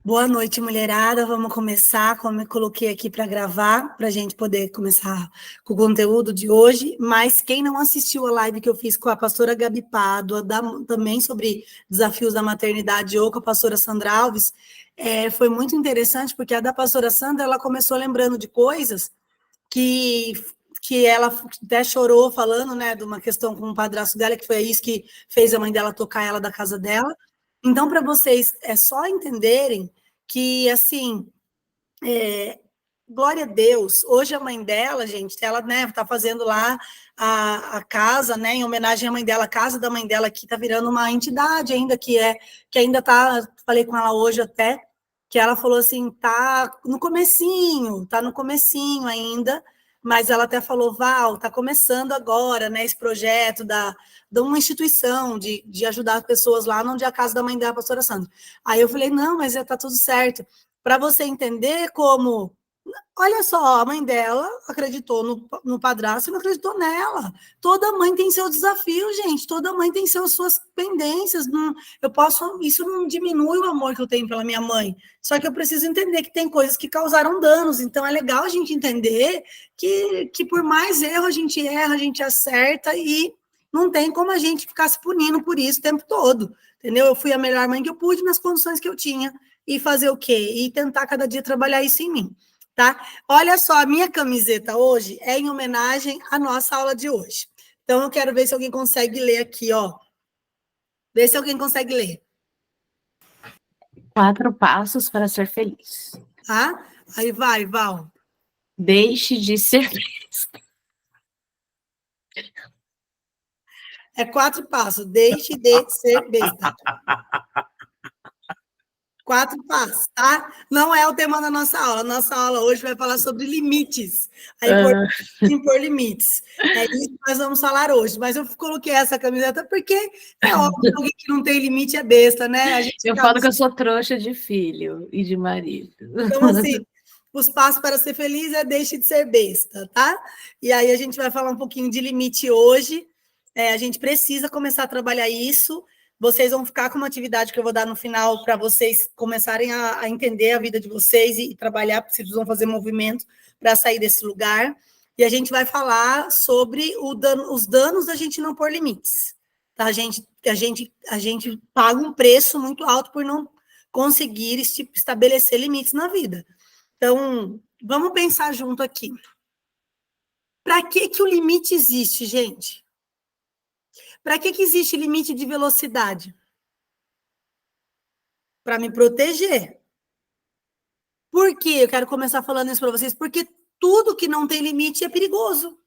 Boa noite, mulherada. Vamos começar, como eu coloquei aqui para gravar, para a gente poder começar com o conteúdo de hoje. Mas quem não assistiu a live que eu fiz com a pastora Gabi Pádua, também sobre desafios da maternidade, ou com a pastora Sandra Alves, foi muito interessante, porque a da pastora Sandra, ela começou lembrando de coisas que, que ela até chorou falando, né, de uma questão com o padrasto dela, que foi isso que fez a mãe dela tocar ela da casa dela. Então, para vocês, é só entenderem que, assim, glória a Deus, hoje a mãe dela, gente, ela, né, tá fazendo lá a casa, né, em homenagem à mãe dela, a casa da mãe dela, que tá virando uma entidade ainda, que ainda tá, falei com ela hoje até, que ela falou assim, tá no comecinho ainda, mas ela até falou, Val, tá começando agora, né, esse projeto de uma instituição de ajudar as pessoas lá, onde é a casa da mãe dela, a pastora Sandra. Aí eu falei, não, mas tá tudo certo. Para você entender como, olha só, a mãe dela acreditou no padrasto e não acreditou nela. Toda mãe tem seu desafio, gente. Toda mãe tem suas pendências. Não, isso não diminui o amor que eu tenho pela minha mãe. Só que eu preciso entender que tem coisas que causaram danos. Então é legal a gente entender que por mais erro a gente erra, a gente acerta e não tem como a gente ficar se punindo por isso o tempo todo. Entendeu? Eu fui a melhor mãe que eu pude nas condições que eu tinha. E fazer o quê? E tentar cada dia trabalhar isso em mim. Tá? Olha só, a minha camiseta hoje é em homenagem à nossa aula de hoje. Então, eu quero ver se alguém consegue ler aqui, ó. Ver se alguém consegue ler. 4 passos para ser feliz. Tá? Aí vai, Val. Deixe de ser besta. É 4 passos. Deixe de ser besta. 4 passos, tá? Não é o tema da nossa aula. Nossa aula hoje vai falar sobre limites. A importância de impor limites. É isso que nós vamos falar hoje. Mas eu coloquei essa camiseta porque é óbvio que alguém que não tem limite é besta, né? Eu falo que eu sou trouxa de filho e de marido. Então, assim, os passos para ser feliz é deixe de ser besta, tá? E aí a gente vai falar um pouquinho de limite hoje. A gente precisa começar a trabalhar isso. Vocês vão ficar com uma atividade que eu vou dar no final para vocês começarem a entender a vida de vocês e trabalhar, porque vocês vão fazer movimento para sair desse lugar. E a gente vai falar sobre os danos da gente não pôr limites. Tá? A gente paga um preço muito alto por não conseguir estabelecer limites na vida. Então, vamos pensar junto aqui. Para que o limite existe, gente? Para que existe limite de velocidade? Para me proteger. Por quê? Eu quero começar falando isso para vocês, porque tudo que não tem limite é perigoso.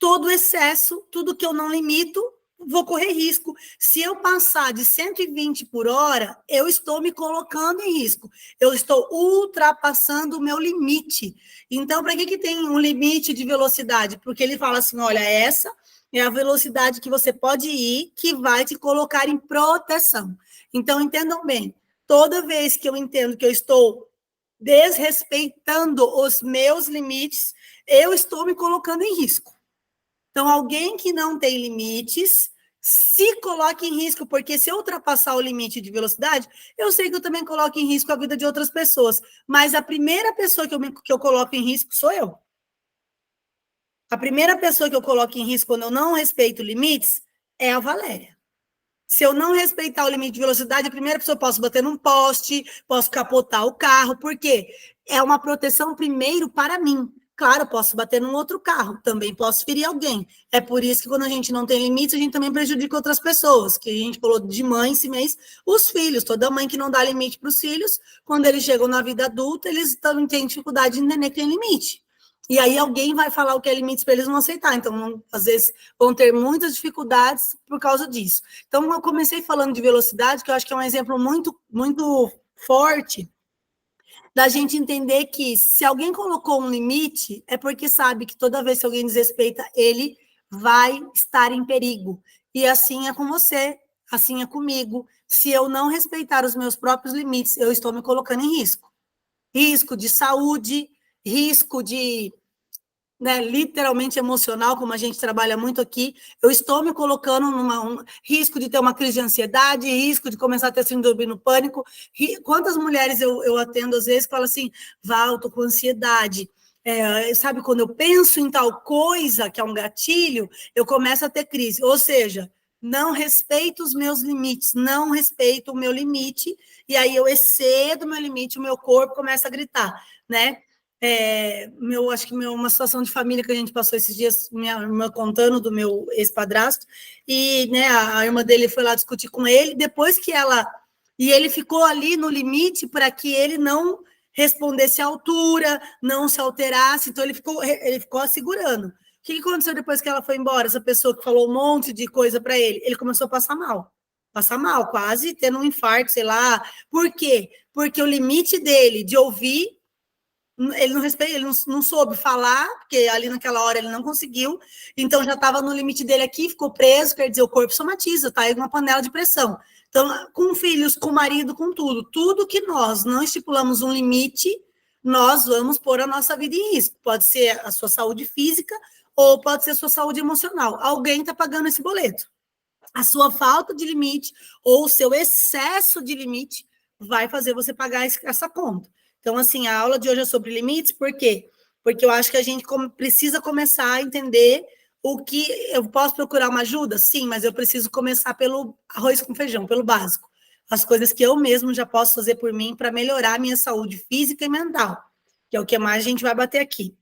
Todo excesso, tudo que eu não limito, vou correr risco. Se eu passar de 120 por hora, eu estou me colocando em risco. Eu estou ultrapassando o meu limite. Então, para que tem um limite de velocidade? Porque ele fala assim, olha, essa é a velocidade que você pode ir, que vai te colocar em proteção. Então, entendam bem, toda vez que eu entendo que eu estou desrespeitando os meus limites, eu estou me colocando em risco. Então, alguém que não tem limites se coloca em risco, porque se eu ultrapassar o limite de velocidade, eu sei que eu também coloco em risco a vida de outras pessoas. Mas a primeira pessoa que eu coloco em risco sou eu. A primeira pessoa que eu coloco em risco quando eu não respeito limites é a Valéria. Se eu não respeitar o limite de velocidade, a primeira pessoa posso bater num poste, posso capotar o carro, porque é uma proteção primeiro para mim. Claro, posso bater num outro carro, também posso ferir alguém. É por isso que quando a gente não tem limites, a gente também prejudica outras pessoas, que a gente falou de mãe esse mês, os filhos, toda mãe que não dá limite para os filhos, quando eles chegam na vida adulta, eles também têm dificuldade de entender que tem limite. E aí alguém vai falar o que é limite para eles não aceitar. Então, às vezes, vão ter muitas dificuldades por causa disso. Então, eu comecei falando de velocidade, que eu acho que é um exemplo muito, muito forte da gente entender que se alguém colocou um limite, é porque sabe que toda vez que alguém desrespeita, ele vai estar em perigo. E assim é com você, assim é comigo. Se eu não respeitar os meus próprios limites, eu estou me colocando em risco. Risco de saúde, risco de né, literalmente emocional, como a gente trabalha muito aqui, eu estou me colocando num risco de ter uma crise de ansiedade, risco de começar a ter síndrome do pânico. Quantas mulheres eu atendo às vezes que falam assim, Val, estou com ansiedade. Sabe, quando eu penso em tal coisa, que é um gatilho, eu começo a ter crise. Ou seja, não respeito os meus limites, não respeito o meu limite, e aí eu excedo o meu limite, o meu corpo começa a gritar, né? Acho que uma situação de família que a gente passou esses dias, minha irmã contando do meu ex-padrasto, e né, a irmã dele foi lá discutir com ele, depois que e ele ficou ali no limite para que ele não respondesse à altura, não se alterasse, então ele ficou segurando. O que aconteceu depois que ela foi embora? Essa pessoa que falou um monte de coisa para ele começou a passar mal, quase tendo um infarto, sei lá. Por quê? Porque o limite dele de ouvir, ele não respeita, ele não soube falar, porque ali naquela hora ele não conseguiu, então já estava no limite dele aqui, ficou preso, quer dizer, o corpo somatiza, tá aí uma panela de pressão. Então, com filhos, com marido, com tudo que nós não estipulamos um limite, nós vamos pôr a nossa vida em risco. Pode ser a sua saúde física ou pode ser a sua saúde emocional. Alguém está pagando esse boleto. A sua falta de limite ou o seu excesso de limite vai fazer você pagar essa conta. Então, assim, a aula de hoje é sobre limites, por quê? Porque eu acho que a gente precisa começar a entender o que... Eu posso procurar uma ajuda? Sim, mas eu preciso começar pelo arroz com feijão, pelo básico. As coisas que eu mesmo já posso fazer por mim para melhorar a minha saúde física e mental, que é o que mais a gente vai bater aqui.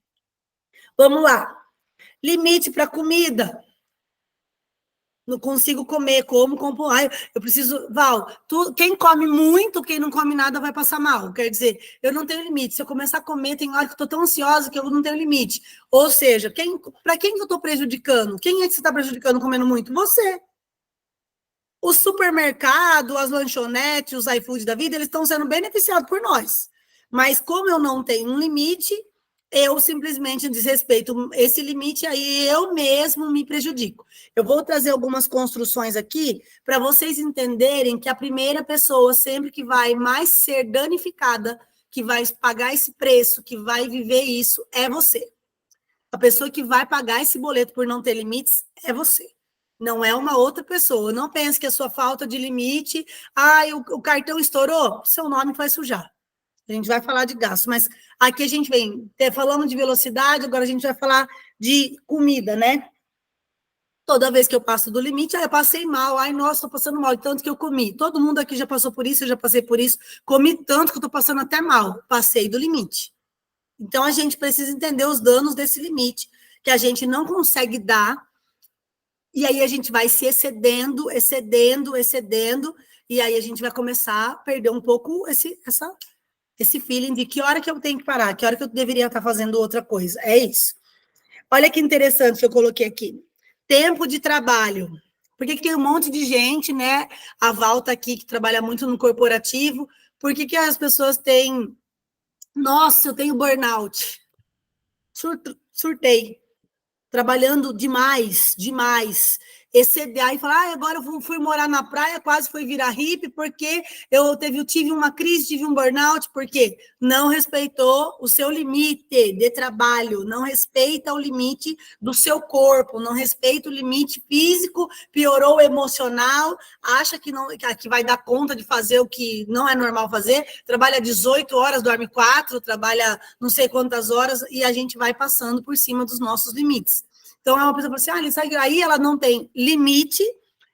Vamos lá. Limite para comida. Não consigo comer, eu preciso... Val, quem come muito, quem não come nada vai passar mal. Quer dizer, eu não tenho limite. Se eu começar a comer, tem hora que eu estou tão ansiosa que eu não tenho limite. Ou seja, para quem que eu estou prejudicando? Quem é que você está prejudicando comendo muito? Você. O supermercado, as lanchonetes, os iFood da vida, eles estão sendo beneficiados por nós. Mas como eu não tenho um limite, eu simplesmente desrespeito esse limite, aí eu mesmo me prejudico. Eu vou trazer algumas construções aqui para vocês entenderem que a primeira pessoa sempre que vai mais ser danificada, que vai pagar esse preço, que vai viver isso, é você. A pessoa que vai pagar esse boleto por não ter limites é você. Não é uma outra pessoa. Não pense que a sua falta de limite, o cartão estourou, seu nome vai sujar. A gente vai falar de gasto, mas aqui a gente vem, falamos de velocidade, agora a gente vai falar de comida, né? Toda vez que eu passo do limite, eu passei mal, nossa, estou passando mal, tanto que eu comi. Todo mundo aqui já passou por isso, eu já passei por isso, comi tanto que estou passando até mal, passei do limite. Então, a gente precisa entender os danos desse limite, que a gente não consegue dar, e aí a gente vai se excedendo, e aí a gente vai começar a perder um pouco esse feeling de que hora que eu tenho que parar, que hora que eu deveria estar fazendo outra coisa. É isso. Olha que interessante que eu coloquei aqui. Tempo de trabalho. Por que tem um monte de gente, né? A Val tá aqui, que trabalha muito no corporativo. Por que as pessoas têm... Nossa, eu tenho burnout. Surtei. Trabalhando demais. Exceder e falar, agora eu fui morar na praia, quase fui virar hippie, porque eu tive uma crise, tive um burnout, porque não respeitou o seu limite de trabalho, não respeita o limite do seu corpo, não respeita o limite físico, piorou o emocional, acha que vai dar conta de fazer o que não é normal fazer, trabalha 18 horas, dorme 4, trabalha não sei quantas horas, e a gente vai passando por cima dos nossos limites. Então, uma pessoa fala assim, aí ela não tem limite,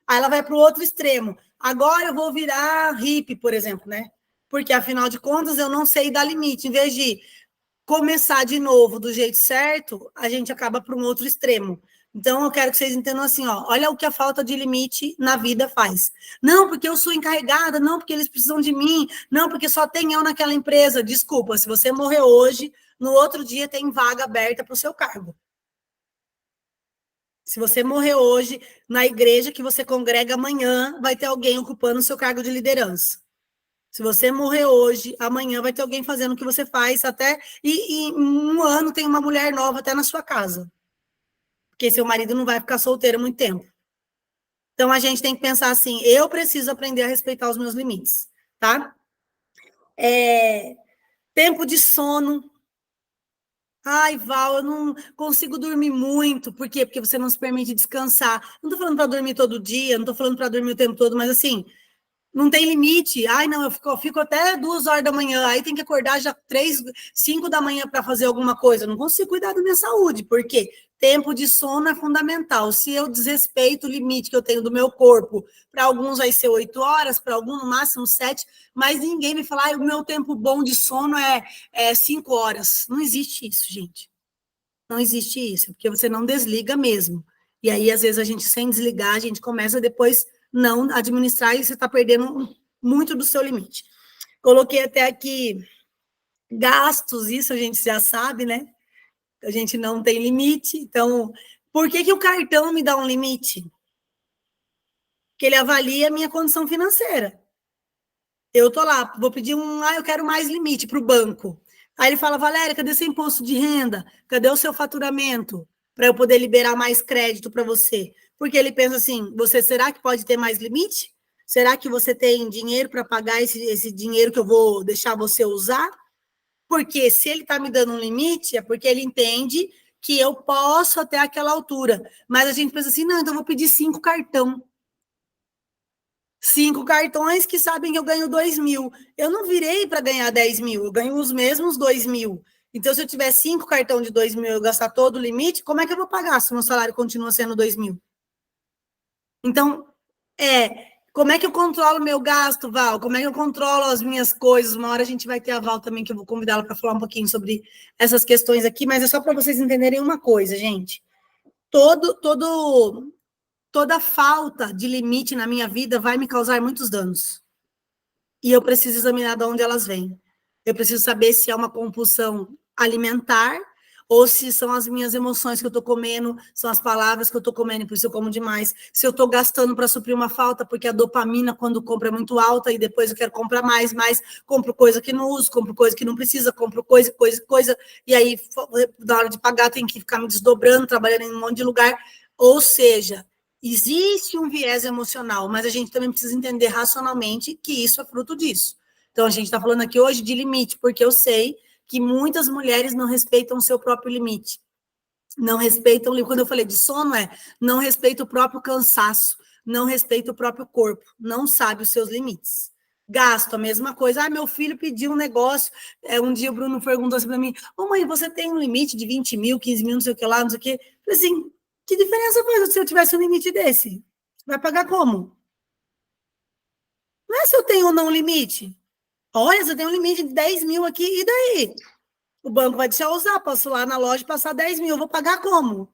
aí ela vai para o outro extremo. Agora eu vou virar hippie, por exemplo, né? Porque, afinal de contas, eu não sei dar limite. Em vez de começar de novo do jeito certo, a gente acaba para um outro extremo. Então, eu quero que vocês entendam assim, olha o que a falta de limite na vida faz. Não, porque eu sou encarregada, não, porque eles precisam de mim, não, porque só tem eu naquela empresa. Desculpa, se você morrer hoje, no outro dia tem vaga aberta para o seu cargo. Se você morrer hoje, na igreja que você congrega amanhã, vai ter alguém ocupando o seu cargo de liderança. Se você morrer hoje, amanhã vai ter alguém fazendo o que você faz e em um ano tem uma mulher nova até na sua casa. Porque seu marido não vai ficar solteiro muito tempo. Então, a gente tem que pensar assim, eu preciso aprender a respeitar os meus limites, tá? Tempo de sono. Ai, Val, eu não consigo dormir muito. Por quê? Porque você não se permite descansar. Não estou falando para dormir todo dia, não estou falando para dormir o tempo todo, mas assim, não tem limite. Ai, não, eu fico até 2 horas da manhã, aí tem que acordar já 3, 5 da manhã para fazer alguma coisa. Eu não consigo cuidar da minha saúde, porque tempo de sono é fundamental. Se eu desrespeito o limite que eu tenho do meu corpo, para alguns vai ser 8 horas, para alguns no máximo 7, mas ninguém me fala, o meu tempo bom de sono é 5 horas. Não existe isso, gente. Não existe isso, porque você não desliga mesmo. E aí, às vezes, a gente, sem desligar, a gente começa depois não administrar e você está perdendo muito do seu limite. Coloquei até aqui gastos, isso a gente já sabe, né? A gente não tem limite. Então, por que o cartão me dá um limite? Porque ele avalia a minha condição financeira. Eu tô lá, vou pedir eu quero mais limite para o banco. Aí ele fala, Valéria, cadê seu imposto de renda? Cadê o seu faturamento? Para eu poder liberar mais crédito para você. Porque ele pensa assim, será que pode ter mais limite? Será que você tem dinheiro para pagar esse dinheiro que eu vou deixar você usar? Porque se ele está me dando um limite, é porque ele entende que eu posso até aquela altura. Mas a gente pensa assim, não, então eu vou pedir 5 cartão. 5 cartões que sabem que eu ganho 2.000. Eu não virei para ganhar 10.000, eu ganho os mesmos 2.000. Então, se eu tiver 5 cartões de 2.000 e eu gastar todo o limite, como é que eu vou pagar se o meu salário continua sendo 2.000? Então, como é que eu controlo meu gasto, Val? Como é que eu controlo as minhas coisas? Uma hora a gente vai ter a Val também, que eu vou convidá-la para falar um pouquinho sobre essas questões aqui, mas é só para vocês entenderem uma coisa, gente. Toda falta de limite na minha vida vai me causar muitos danos. E eu preciso examinar de onde elas vêm. Eu preciso saber se é uma compulsão alimentar ou se são as minhas emoções que eu estou comendo, são as palavras que eu estou comendo, por isso eu como demais. Se eu estou gastando para suprir uma falta, porque a dopamina, quando compra, é muito alta, e depois eu quero comprar mais, compro coisa que não uso, compro coisa que não precisa, compro coisa, e aí, na hora de pagar, tem que ficar me desdobrando, trabalhando em um monte de lugar. Ou seja, existe um viés emocional, mas a gente também precisa entender racionalmente que isso é fruto disso. Então, a gente está falando aqui hoje de limite, porque eu sei que muitas mulheres não respeitam o seu próprio limite. Não respeitam, quando eu falei de sono, não respeita o próprio cansaço, não respeita o próprio corpo, não sabe os seus limites. Gasto, a mesma coisa. Meu filho pediu um negócio, um dia o Bruno perguntou assim para mim, mãe, você tem um limite de 20 mil, 15 mil, não sei o que lá, não sei o que. Eu falei assim, que diferença faz se eu tivesse um limite desse? Vai pagar como? Não é se eu tenho ou não limite. Olha, você tem um limite de 10 mil aqui, e daí? O banco vai deixar usar, posso ir lá na loja e passar 10 mil, eu vou pagar como?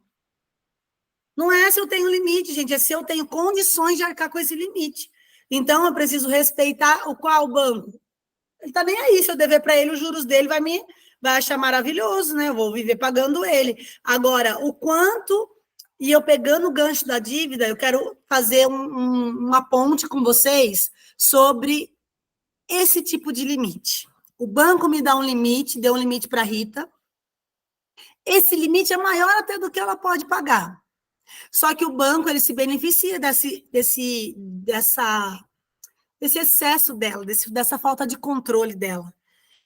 Não é se eu tenho limite, gente, é se eu tenho condições de arcar com esse limite. Então, eu preciso respeitar qual banco? Ele está nem aí, se eu dever para ele, os juros dele vai achar maravilhoso, né? Eu vou viver pagando ele. Agora, o quanto, e eu pegando o gancho da dívida, eu quero fazer uma ponte com vocês sobre esse tipo de limite. O banco me dá um limite, deu um limite para a Rita. Esse limite é maior até do que ela pode pagar. Só que o banco ele se beneficia desse excesso dela, dessa falta de controle dela.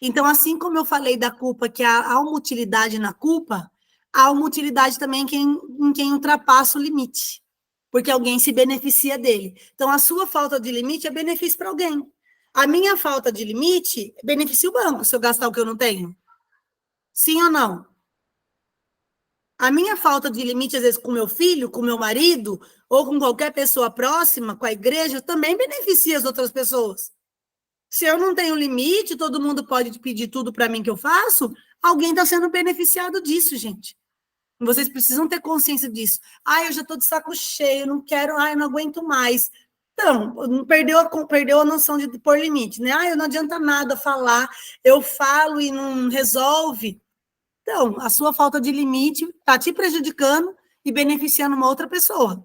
Então, assim como eu falei da culpa, que há uma utilidade na culpa, há uma utilidade também em quem ultrapassa o limite, porque alguém se beneficia dele. Então, a sua falta de limite é benefício para alguém. A minha falta de limite beneficia o banco, se eu gastar o que eu não tenho. Sim ou não? A minha falta de limite, às vezes, com meu filho, com meu marido, ou com qualquer pessoa próxima, com a igreja, também beneficia as outras pessoas. Se eu não tenho limite, todo mundo pode pedir tudo para mim que eu faço, alguém está sendo beneficiado disso, gente. Vocês precisam ter consciência disso. Eu já estou de saco cheio, não quero, eu não aguento mais. Então, perdeu a noção de pôr limite, né? Não adianta nada falar, eu falo e não resolve. Então, a sua falta de limite está te prejudicando e beneficiando uma outra pessoa.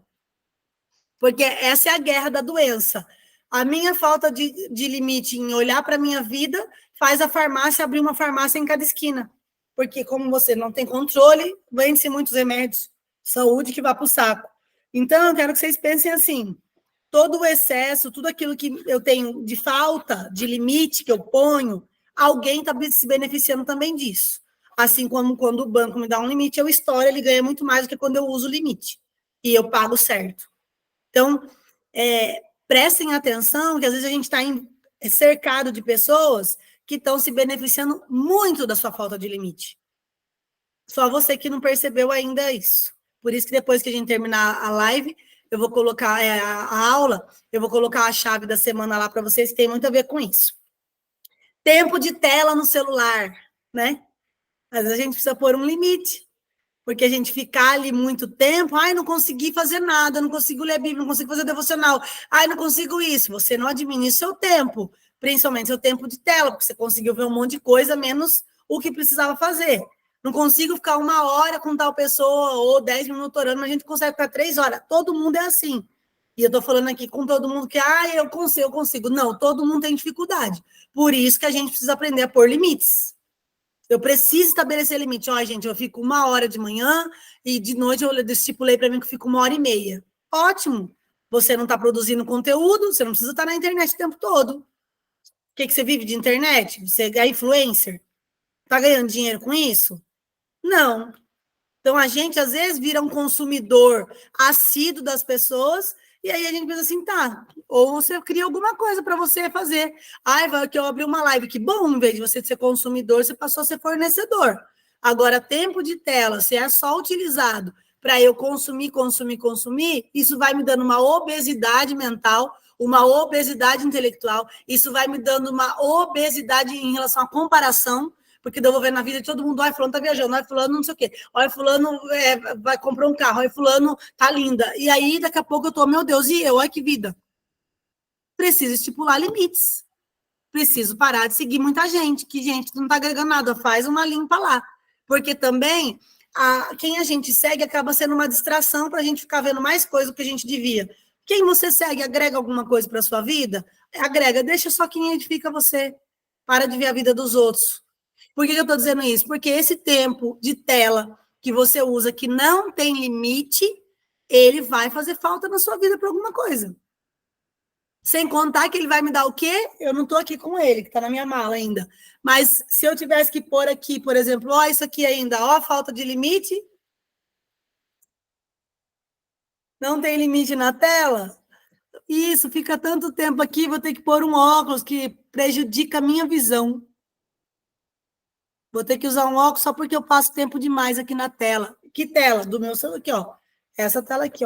Porque essa é a guerra da doença. A minha falta de limite em olhar para a minha vida faz a farmácia abrir uma farmácia em cada esquina. Porque, como você não tem controle, vende-se muitos remédios. Saúde que vai para o saco. Então, eu quero que vocês pensem assim: todo o excesso, tudo aquilo que eu tenho de falta, de limite que eu ponho, alguém está se beneficiando também disso. Assim como quando o banco me dá um limite, eu estouro, ele ganha muito mais do que quando eu uso o limite. E eu pago certo. Então, prestem atenção que às vezes a gente está cercado de pessoas que estão se beneficiando muito da sua falta de limite. Só você que não percebeu ainda isso. Por isso que depois que a gente terminar a live, eu vou colocar a aula, eu vou colocar a chave da semana lá para vocês, que tem muito a ver com isso. Tempo de tela no celular, né? Às vezes a gente precisa pôr um limite, porque a gente ficar ali muito tempo, não consegui fazer nada, não consigo ler a Bíblia, não consigo fazer devocional, não consigo isso. Você não administra seu tempo, principalmente seu tempo de tela, porque você conseguiu ver um monte de coisa, menos o que precisava fazer. Não consigo ficar 1 hora com tal pessoa, ou 10 minutos orando, mas a gente consegue ficar 3 horas. Todo mundo é assim. E eu estou falando aqui com todo mundo que, eu consigo. Não, todo mundo tem dificuldade. Por isso que a gente precisa aprender a pôr limites. Eu preciso estabelecer limite. Gente, eu fico 1 hora de manhã e de noite eu estipulei para mim que eu fico 1 hora e meia. Ótimo. Você não está produzindo conteúdo, você não precisa estar na internet o tempo todo. O que você vive de internet? Você é influencer? Está ganhando dinheiro com isso? Não. Então, a gente, às vezes, vira um consumidor assíduo das pessoas e aí a gente pensa assim, tá, ou você cria alguma coisa para você fazer. Vai que eu abri uma live, que bom, em vez de você ser consumidor, você passou a ser fornecedor. Agora, tempo de tela, se é só utilizado para eu consumir, isso vai me dando uma obesidade mental, uma obesidade intelectual, isso vai me dando uma obesidade em relação à comparação, porque eu vou ver na vida de todo mundo, fulano tá viajando, fulano não sei o quê, fulano vai comprar um carro, fulano tá linda. E aí, daqui a pouco eu tô, meu Deus, e eu? Olha que vida. Preciso estipular limites. Preciso parar de seguir muita gente, que gente não tá agregando nada, faz uma limpa lá. Porque também, quem a gente segue acaba sendo uma distração para a gente ficar vendo mais coisa do que a gente devia. Quem você segue agrega alguma coisa para sua vida? Agrega, deixa só quem edifica você. Para de ver a vida dos outros. Por que eu estou dizendo isso? Porque esse tempo de tela que você usa, que não tem limite, ele vai fazer falta na sua vida para alguma coisa. Sem contar que ele vai me dar o quê? Eu não estou aqui com ele, que está na minha mala ainda. Mas se eu tivesse que pôr aqui, por exemplo, isso aqui ainda, falta de limite. Não tem limite na tela? Isso, fica tanto tempo aqui, vou ter que pôr um óculos que prejudica a minha visão. Vou ter que usar um óculos só porque eu passo tempo demais aqui na tela. Que tela? Do meu celular aqui, Essa tela aqui,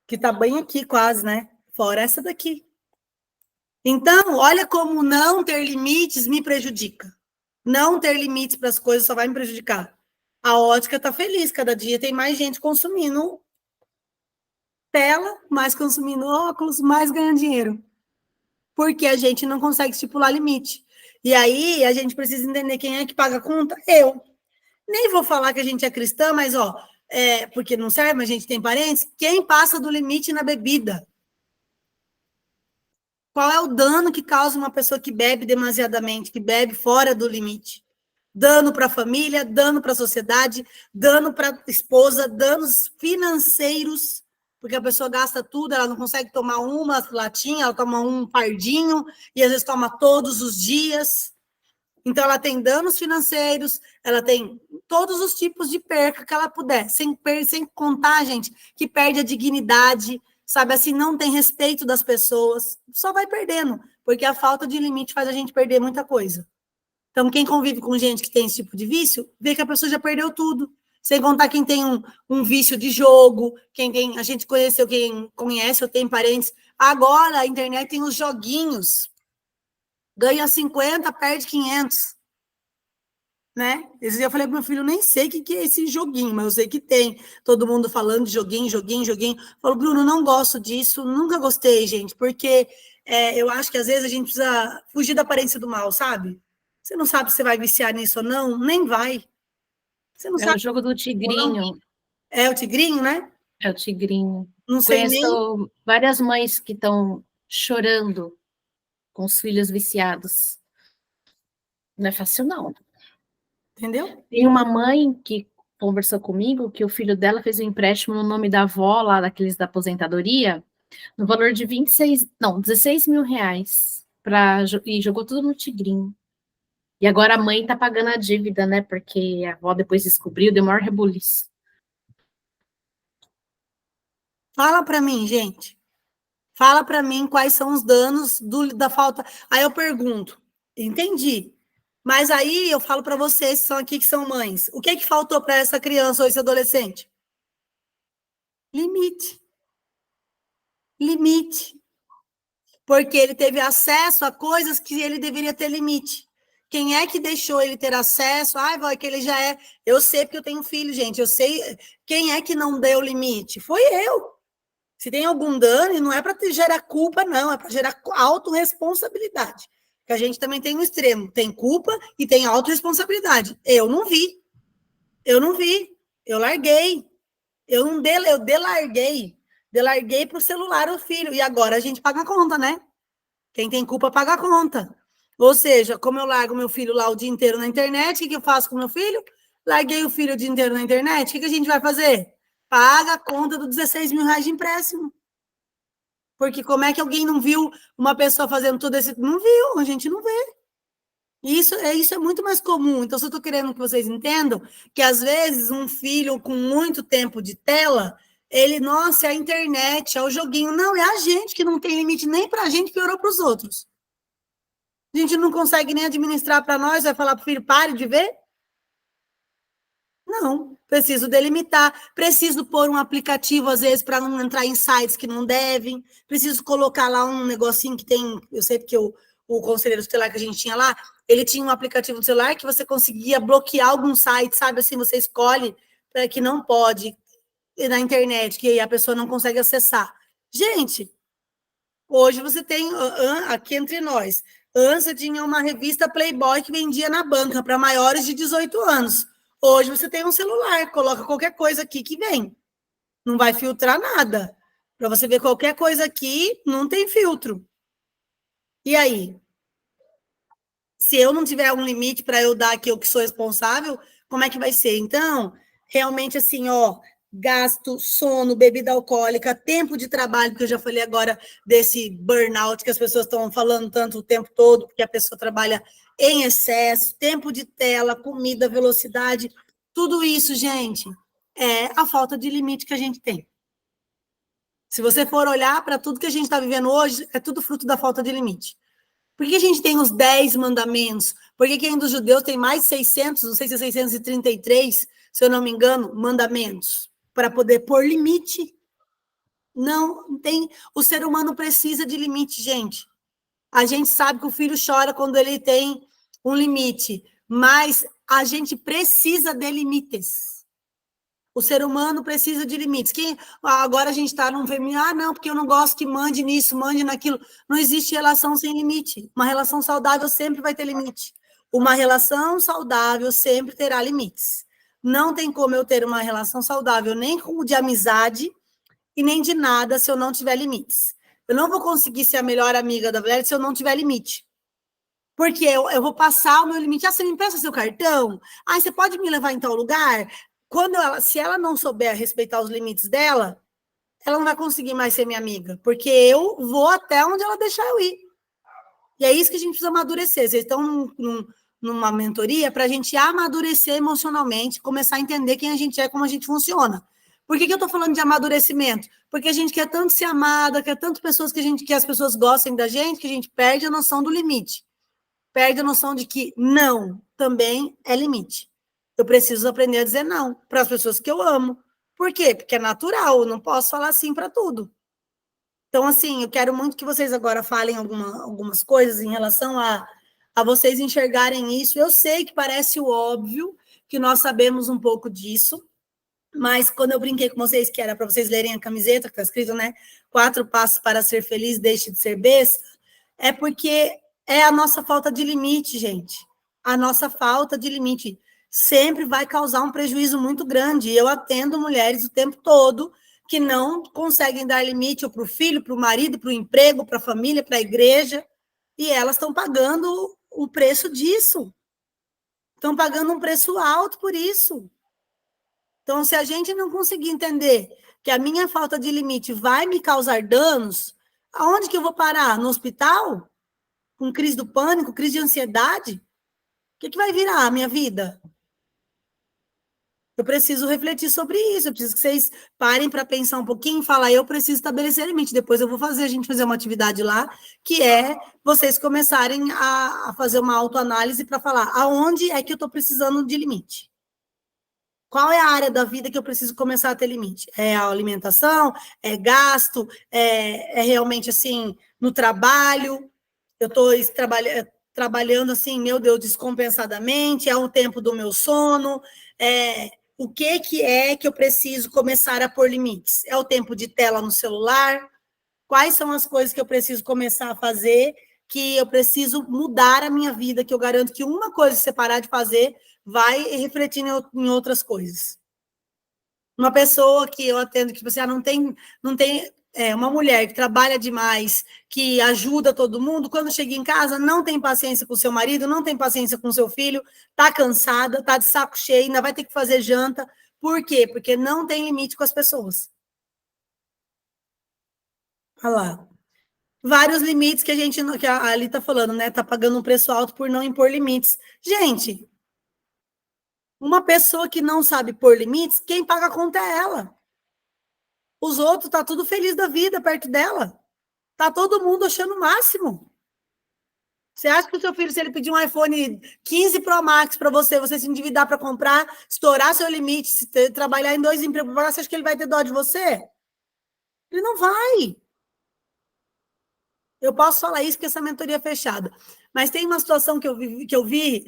que tá bem aqui quase, né? Fora essa daqui. Então, olha como não ter limites me prejudica. Não ter limites para as coisas só vai me prejudicar. A ótica está feliz, cada dia tem mais gente consumindo tela, mais consumindo óculos, mais ganhando dinheiro. Porque a gente não consegue estipular limite. E aí a gente precisa entender quem é que paga a conta? Eu. Nem vou falar que a gente é cristã, mas, porque não serve, mas a gente tem parentes. Quem passa do limite na bebida? Qual é o dano que causa uma pessoa que bebe demasiadamente, que bebe fora do limite? Dano para a família, dano para a sociedade, dano para a esposa, danos financeiros, porque a pessoa gasta tudo, ela não consegue tomar uma latinha, ela toma um fardinho, e às vezes toma todos os dias. Então, ela tem danos financeiros, ela tem todos os tipos de perca que ela puder, sem contar, gente, que perde a dignidade, sabe, assim, não tem respeito das pessoas, só vai perdendo, porque a falta de limite faz a gente perder muita coisa. Então, quem convive com gente que tem esse tipo de vício, vê que a pessoa já perdeu tudo. Sem contar quem tem um vício de jogo, a gente conheceu, quem conhece ou tem parentes. Agora, a internet tem os joguinhos. Ganha 50, perde 500. Né? Esse dia eu falei para meu filho, nem sei o que é esse joguinho, mas eu sei que tem. Todo mundo falando de joguinho. Falou, Bruno, não gosto disso, nunca gostei, gente, porque eu acho que às vezes a gente precisa fugir da aparência do mal, sabe? Você não sabe se você vai viciar nisso ou não, nem vai. Você não sabe. O jogo do tigrinho. É o tigrinho, né? É o tigrinho. Não sei Conheço várias mães que estão chorando com os filhos viciados. Não é fácil, não. Entendeu? Tem uma mãe que conversou comigo que o filho dela fez um empréstimo no nome da avó, lá daqueles da aposentadoria, no valor de 16 mil reais, e jogou tudo no tigrinho. E agora a mãe tá pagando a dívida, né? Porque a avó depois descobriu, deu maior rebuliço. Fala para mim, gente. Fala para mim quais são os danos da falta. Aí eu pergunto, entendi. Mas aí eu falo para vocês que são aqui, que são mães. O que que faltou para essa criança ou esse adolescente? Limite. Limite. Porque ele teve acesso a coisas que ele deveria ter limite. Quem é que deixou ele ter acesso? Ai, vai que ele já é. Eu sei porque eu tenho filho, gente. Eu sei. Quem é que não deu limite? Foi eu. Se tem algum dano, não é para gerar culpa, não. É para gerar autorresponsabilidade. Que a gente também tem um extremo. Tem culpa e tem autorresponsabilidade. Eu não vi. Eu não vi. Eu larguei. Eu não eu delarguei. Delarguei para o celular o filho. E agora a gente paga a conta, né? Quem tem culpa paga a conta. Ou seja, como eu largo meu filho lá o dia inteiro na internet, o que eu faço com meu filho? Larguei o filho o dia inteiro na internet, o que a gente vai fazer? Paga a conta dos 16 mil reais de empréstimo. Porque como é que alguém não viu uma pessoa fazendo tudo esse... Não viu, a gente não vê. Isso é muito mais comum. Então, se eu estou querendo que vocês entendam que, às vezes, um filho com muito tempo de tela, ele, nossa, é a internet, é o joguinho. Não, é a gente que não tem limite nem para a gente, piorou para os outros. A gente não consegue nem administrar para nós, vai falar para o filho, pare de ver? Não, preciso delimitar, preciso pôr um aplicativo, às vezes, para não entrar em sites que não devem, preciso colocar lá um negocinho que tem, eu sei porque o conselheiro tutelar que a gente tinha lá, ele tinha um aplicativo no celular que você conseguia bloquear algum site, sabe, assim, você escolhe que não pode na internet, que aí a pessoa não consegue acessar. Gente, hoje você tem, aqui entre nós, antes você tinha uma revista Playboy que vendia na banca para maiores de 18 anos. Hoje você tem um celular, coloca qualquer coisa aqui que vem. Não vai filtrar nada. Para você ver qualquer coisa aqui, não tem filtro. E aí? Se eu não tiver um limite para eu dar aqui eu que sou responsável, como é que vai ser? Então, realmente assim, ó, gasto, sono, bebida alcoólica, tempo de trabalho, que eu já falei agora desse burnout que as pessoas estão falando tanto o tempo todo, porque a pessoa trabalha em excesso, tempo de tela, comida, velocidade, tudo isso, gente, é a falta de limite que a gente tem. Se você for olhar para tudo que a gente está vivendo hoje, é tudo fruto da falta de limite. Por que a gente tem os 10 mandamentos? Por que quem dos judeus tem mais de 600, não sei se é 633, se eu não me engano, mandamentos? Para poder pôr limite. Não tem. O ser humano precisa de limite, gente. A gente sabe que o filho chora quando ele tem um limite, mas a gente precisa de limites. O ser humano precisa de limites. Agora a gente está num feminino, não, porque eu não gosto que mande nisso, mande naquilo. Não existe relação sem limite. Uma relação saudável sempre vai ter limite. Uma relação saudável sempre terá limites. Não tem como eu ter uma relação saudável nem de amizade e nem de nada se eu não tiver limites. Eu não vou conseguir ser a melhor amiga da Valéria se eu não tiver limite. Porque eu vou passar o meu limite. Você me empresta seu cartão? Você pode me levar em tal lugar? Se ela não souber respeitar os limites dela, ela não vai conseguir mais ser minha amiga, porque eu vou até onde ela deixar eu ir. E é isso que a gente precisa amadurecer. Vocês estão numa mentoria para a gente amadurecer emocionalmente, começar a entender quem a gente é, como a gente funciona. Por que eu estou falando de amadurecimento? Porque a gente quer tanto ser amada, quer tanto pessoas que as pessoas gostem da gente, que a gente perde a noção do limite. Perde a noção de que não também é limite. Eu preciso aprender a dizer não para as pessoas que eu amo. Por quê? Porque é natural, eu não posso falar sim para tudo. Então, assim, eu quero muito que vocês agora falem algumas coisas em relação a vocês enxergarem isso. Eu sei que parece o óbvio, que nós sabemos um pouco disso, mas quando eu brinquei com vocês, que era para vocês lerem a camiseta, que está escrito, né? 4 passos para ser feliz, deixe de ser besta, é porque é a nossa falta de limite, gente. A nossa falta de limite sempre vai causar um prejuízo muito grande. Eu atendo mulheres o tempo todo que não conseguem dar limite para o filho, para o marido, para o emprego, para a família, para a igreja, e elas estão pagando o preço disso. Estão pagando um preço alto por isso. Então, se a gente não conseguir entender que a minha falta de limite vai me causar danos, aonde que eu vou parar? No hospital? Com crise do pânico, crise de ansiedade? que vai virar a minha vida? Eu preciso refletir sobre isso, eu preciso que vocês parem para pensar um pouquinho e falar, eu preciso estabelecer limite. Depois eu vou fazer, a gente fazer uma atividade lá, que é vocês começarem a fazer uma autoanálise para falar aonde é que eu estou precisando de limite. Qual é a área da vida que eu preciso começar a ter limite? É a alimentação? É gasto? É realmente assim, no trabalho? Eu estou trabalhando assim, meu Deus, descompensadamente? É o tempo do meu sono? O que é que eu preciso começar a pôr limites? É o tempo de tela no celular? Quais são as coisas que eu preciso começar a fazer, que eu preciso mudar a minha vida, que eu garanto que uma coisa que você parar de fazer vai refletir em outras coisas. Uma pessoa que eu atendo, que você não tem uma mulher que trabalha demais, que ajuda todo mundo, quando chega em casa, não tem paciência com seu marido, não tem paciência com seu filho, está cansada, está de saco cheio, ainda vai ter que fazer janta. Por quê? Porque não tem limite com as pessoas. Olha lá. Vários limites que que a Ali está falando, né? Está pagando um preço alto por não impor limites. Gente, uma pessoa que não sabe pôr limites, quem paga a conta é ela. Os outros tá tudo feliz da vida perto dela. Tá todo mundo achando o máximo. Você acha que o seu filho, se ele pedir um iPhone 15 Pro Max para você se endividar para comprar, estourar seu limite, trabalhar em 2 empregos, você acha que ele vai ter dó de você? Ele não vai. Eu posso falar isso porque essa mentoria é fechada. Mas tem uma situação que eu vi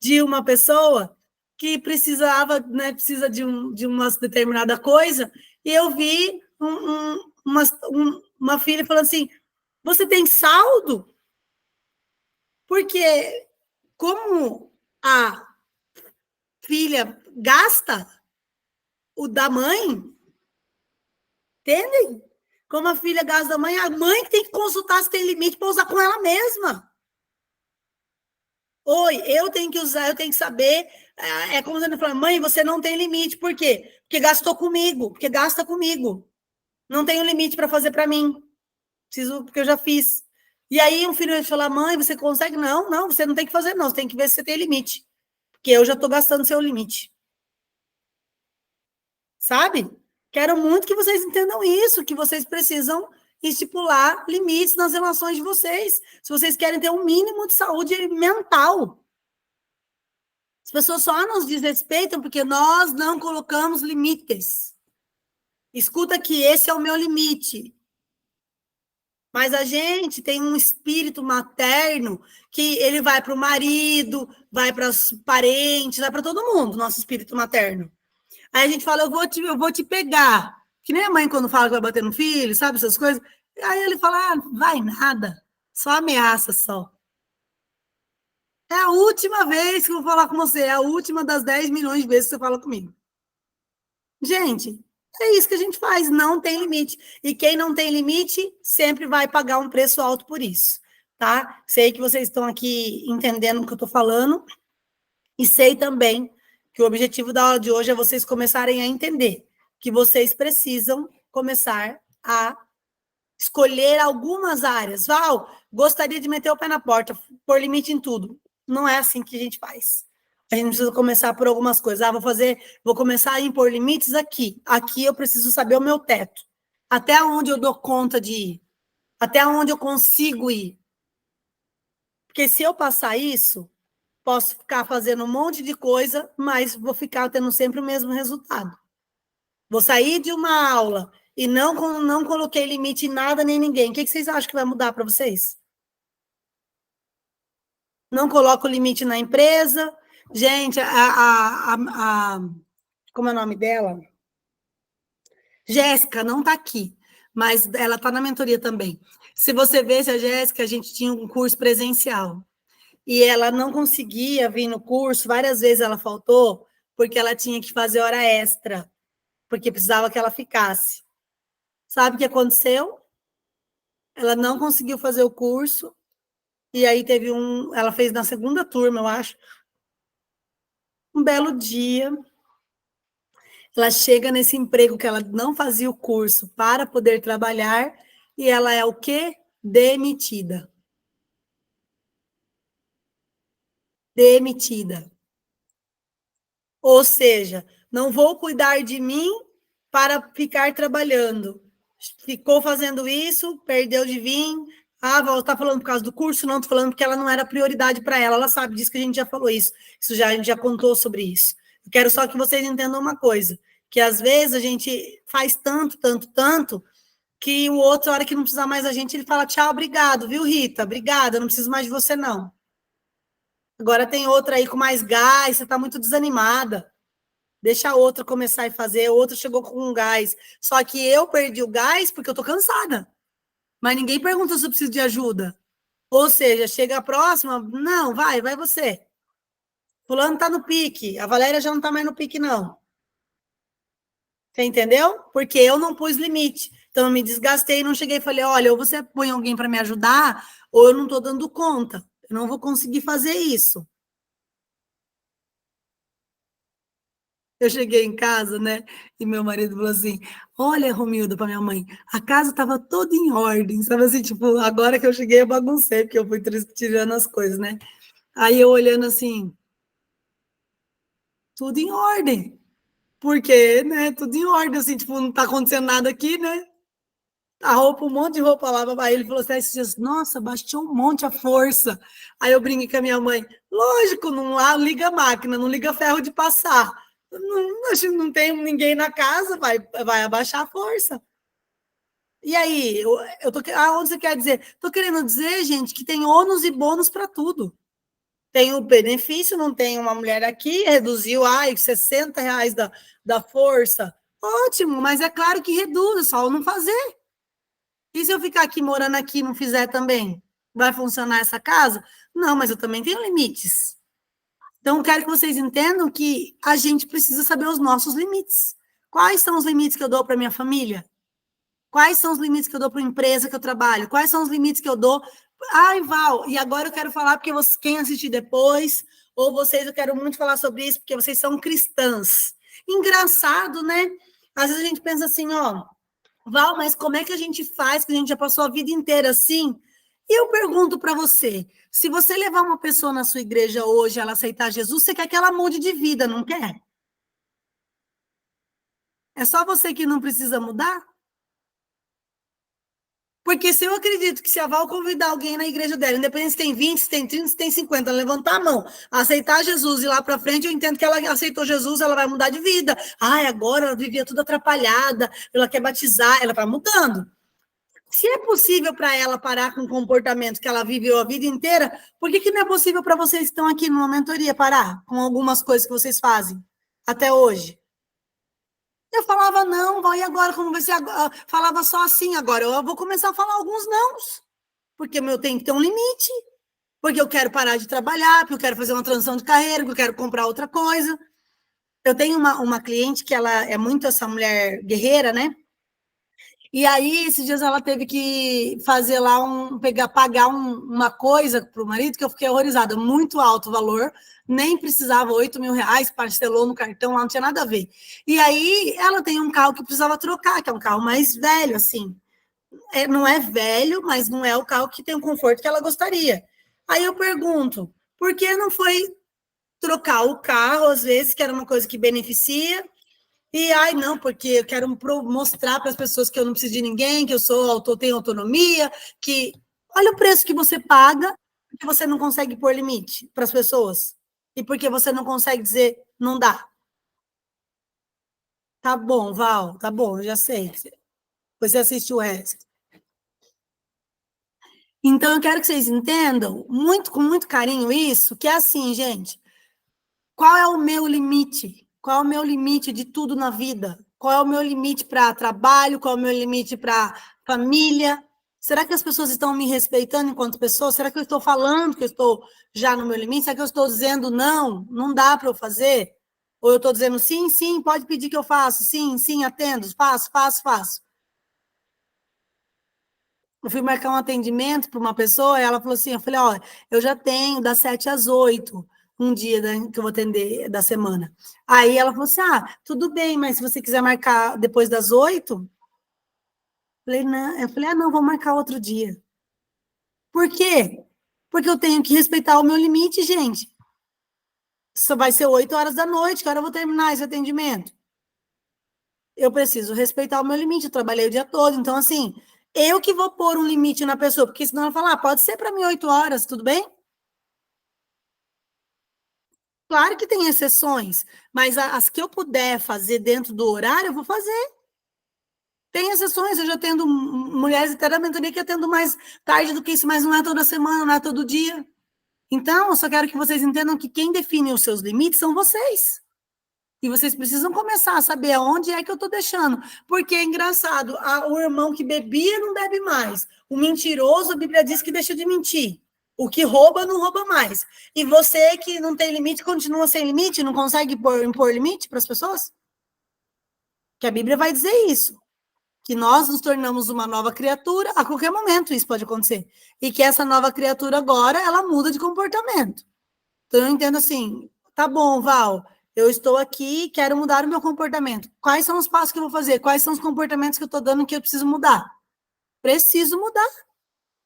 de uma pessoa que precisava, né, precisa de uma determinada coisa, e eu vi uma filha falando assim, você tem saldo? Porque como a filha gasta o da mãe, entendem? Como a filha gasta da mãe, a mãe tem que consultar se tem limite para usar com ela mesma. Oi, eu tenho que usar, eu tenho que saber. É como você fala, mãe, você não tem limite. Por quê? Porque gastou comigo, porque gasta comigo. Não tenho limite para fazer para mim. Preciso, porque eu já fiz. E aí um filho vai falar, mãe, você consegue? Não, não, você não tem que fazer, não. Você tem que ver se você tem limite. Porque eu já estou gastando seu limite. Sabe? Quero muito que vocês entendam isso, que vocês precisam estipular limites nas relações de vocês. Se vocês querem ter um mínimo de saúde mental. As pessoas só nos desrespeitam porque nós não colocamos limites. Escuta que esse é o meu limite. Mas a gente tem um espírito materno que ele vai para o marido, vai para os parentes, vai para todo mundo, nosso espírito materno. Aí a gente fala, eu vou te pegar. Que nem a mãe quando fala que vai bater no filho, sabe essas coisas? Aí ele fala, vai nada, só ameaça só. É a última vez que eu vou falar com você, é a última das 10 milhões de vezes que você fala comigo. Gente, é isso que a gente faz, não tem limite. E quem não tem limite sempre vai pagar um preço alto por isso, tá? Sei que vocês estão aqui entendendo o que eu estou falando e sei também que o objetivo da aula de hoje é vocês começarem a entender que vocês precisam começar a escolher algumas áreas. Val, gostaria de meter o pé na porta, pôr limite em tudo. Não é assim que a gente faz. A gente precisa começar por algumas coisas. Vou começar a impor limites aqui. Aqui eu preciso saber o meu teto. Até onde eu dou conta de ir. Até onde eu consigo ir. Porque se eu passar isso, posso ficar fazendo um monte de coisa, mas vou ficar tendo sempre o mesmo resultado. Vou sair de uma aula e não coloquei limite em nada nem ninguém. O que vocês acham que vai mudar para vocês? Não coloco limite na empresa. Gente, como é o nome dela? Jéssica não está aqui, mas ela está na mentoria também. Se você vê, a Jéssica, a gente tinha um curso presencial e ela não conseguia vir no curso, várias vezes ela faltou, porque ela tinha que fazer hora extra, porque precisava que ela ficasse. Sabe o que aconteceu? Ela não conseguiu fazer o curso, e aí ela fez na segunda turma, eu acho. Um belo dia, ela chega nesse emprego que ela não fazia o curso para poder trabalhar, e ela é o quê? Demitida. demitida. Ou seja, não vou cuidar de mim para ficar trabalhando. Ficou fazendo isso, perdeu de vir. Ah, Val, tá falando por causa do curso? Não, tô falando porque ela não era prioridade para ela. Ela sabe disso, que a gente já falou isso. A gente já contou sobre isso. Eu quero só que vocês entendam uma coisa, que às vezes a gente faz tanto, que o outro, a hora que não precisar mais da gente, ele fala tchau, obrigado, viu, Rita? Obrigada, eu não preciso mais de você, não. Agora tem outra aí com mais gás, você está muito desanimada. Deixa a outra começar a fazer, a outra chegou com um gás. Só que eu perdi o gás porque eu estou cansada. Mas ninguém pergunta se eu preciso de ajuda. Ou seja, chega a próxima, não, vai você. Fulano está no pique, a Valéria já não está mais no pique, não. Você entendeu? Porque eu não pus limite. Então, eu me desgastei e não cheguei e falei, olha, ou você põe alguém para me ajudar, ou eu não estou dando conta. Eu não vou conseguir fazer isso. Eu cheguei em casa, né? E meu marido falou assim: olha, Romilda, para minha mãe, a casa estava toda em ordem. Sabe assim, tipo, agora que eu cheguei, eu baguncei, porque eu fui tirando as coisas, né? Aí eu olhando assim, tudo em ordem. Porque, né? Tudo em ordem, assim, tipo, não tá acontecendo nada aqui, né? A roupa, um monte de roupa lá. Aí ele falou assim: esses dias, nossa, baixou um monte a força. Aí eu brinquei com a minha mãe: lógico, não liga a máquina, não liga ferro de passar. Não, acho que não tem ninguém na casa, vai abaixar a força. E aí, eu tô, aonde você quer dizer? Estou querendo dizer, gente, que tem ônus e bônus para tudo. Tem o benefício, não tem uma mulher aqui, reduziu R$ 60 da força. Ótimo, mas é claro que reduz, é só eu não fazer. E se eu ficar aqui morando aqui e não fizer também? Vai funcionar essa casa? Não, mas eu também tenho limites. Então, eu quero que vocês entendam que a gente precisa saber os nossos limites. Quais são os limites que eu dou para minha família? Quais são os limites que eu dou para a empresa que eu trabalho? Quais são os limites que eu dou? Ai, Val, e agora eu quero falar porque quem assistir depois, ou vocês, eu quero muito falar sobre isso, porque vocês são cristãs. Engraçado, né? Às vezes a gente pensa assim, ó, Val, mas como é que a gente faz, que a gente já passou a vida inteira assim? E eu pergunto para você, se você levar uma pessoa na sua igreja hoje, ela aceitar Jesus, você quer que ela mude de vida, não quer? É só você que não precisa mudar? Porque se eu acredito que se a Val convidar alguém na igreja dela, independente se tem 20, se tem 30, se tem 50, levantar a mão, aceitar Jesus e lá para frente, eu entendo que ela aceitou Jesus, ela vai mudar de vida. Ai, agora ela vivia tudo atrapalhada, ela quer batizar, ela vai mudando. Se é possível para ela parar com o comportamento que ela viveu a vida inteira, por que não é possível para vocês que estão aqui numa mentoria parar com algumas coisas que vocês fazem até hoje? Eu falava não, e agora como vai ser? Falava só assim, agora eu vou começar a falar alguns não, porque eu tenho que ter um limite, porque eu quero parar de trabalhar, porque eu quero fazer uma transição de carreira, porque eu quero comprar outra coisa. Eu tenho uma cliente que ela é muito essa mulher guerreira, né? E aí, esses dias ela teve que fazer lá pagar uma coisa para o marido que eu fiquei horrorizada, muito alto o valor, nem precisava R$ 8.000, parcelou no cartão, lá não tinha nada a ver. E aí ela tem um carro que precisava trocar, que é um carro mais velho, assim. Não é velho, mas não é o carro que tem o conforto que ela gostaria. Aí eu pergunto, por que não foi trocar o carro, às vezes, que era uma coisa que beneficia, e, ai, não, porque eu quero mostrar para as pessoas que eu não preciso de ninguém, que tenho autonomia, que... Olha o preço que você paga, porque você não consegue pôr limite para as pessoas. E porque você não consegue dizer, não dá. Tá bom, Val, tá bom, eu já sei. Você assistiu o resto. Então, eu quero que vocês entendam, com muito carinho, isso, que é assim, gente, qual é o meu limite? Qual é o meu limite de tudo na vida? Qual é o meu limite para trabalho? Qual é o meu limite para família? Será que as pessoas estão me respeitando enquanto pessoa? Será que eu estou falando que eu estou já no meu limite? Será que eu estou dizendo não, não dá para eu fazer? Ou eu estou dizendo sim, sim, pode pedir que eu faço, sim, sim, atendo, faço. Eu fui marcar um atendimento para uma pessoa e ela falou assim, eu falei, olha, eu já tenho das 7 às 8, um dia que eu vou atender da semana. Aí ela falou assim, tudo bem, mas se você quiser marcar depois das 8, eu falei, não, vou marcar outro dia. Por quê? Porque eu tenho que respeitar o meu limite, gente. só vai ser 8 horas da noite, que hora eu vou terminar esse atendimento? Eu preciso respeitar o meu limite, eu trabalhei o dia todo. Então, assim, eu que vou pôr um limite na pessoa, porque senão ela fala, pode ser para mim 8 horas, tudo bem? Claro que tem exceções, mas as que eu puder fazer dentro do horário, eu vou fazer. Tem exceções, eu já atendo mulheres até da mentoria que eu atendo mais tarde do que isso, mas não é toda semana, não é todo dia. Então, eu só quero que vocês entendam que quem define os seus limites são vocês. E vocês precisam começar a saber aonde é que eu estou deixando. Porque é engraçado, o irmão que bebia não bebe mais. O mentiroso, a Bíblia diz que deixa de mentir. O que rouba, não rouba mais. E você que não tem limite, continua sem limite, não consegue impor limite para as pessoas? Que a Bíblia vai dizer isso. Que nós nos tornamos uma nova criatura, a qualquer momento isso pode acontecer. E que essa nova criatura agora, ela muda de comportamento. Então, eu entendo assim, tá bom, Val, eu estou aqui, quero mudar o meu comportamento. Quais são os passos que eu vou fazer? Quais são os comportamentos que eu estou dando que eu preciso mudar? Preciso mudar.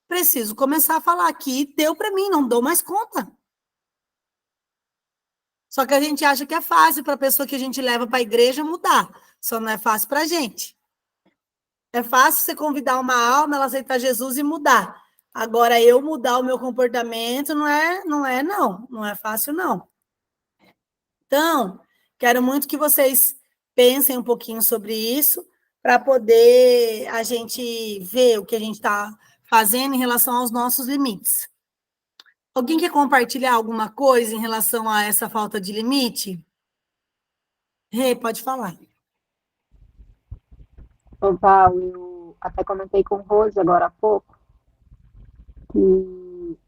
Preciso começar a falar aqui, deu para mim, não dou mais conta. Só que a gente acha que é fácil para a pessoa que a gente leva para a igreja mudar. Só não é fácil para a gente. É fácil você convidar uma alma, ela aceitar Jesus e mudar. Agora, eu mudar o meu comportamento não é fácil, não. Então, quero muito que vocês pensem um pouquinho sobre isso, para poder a gente ver o que a gente está fazendo em relação aos nossos limites. Alguém quer compartilhar alguma coisa em relação a essa falta de limite? Rê, pode falar. Val, eu até comentei com Rose agora há pouco que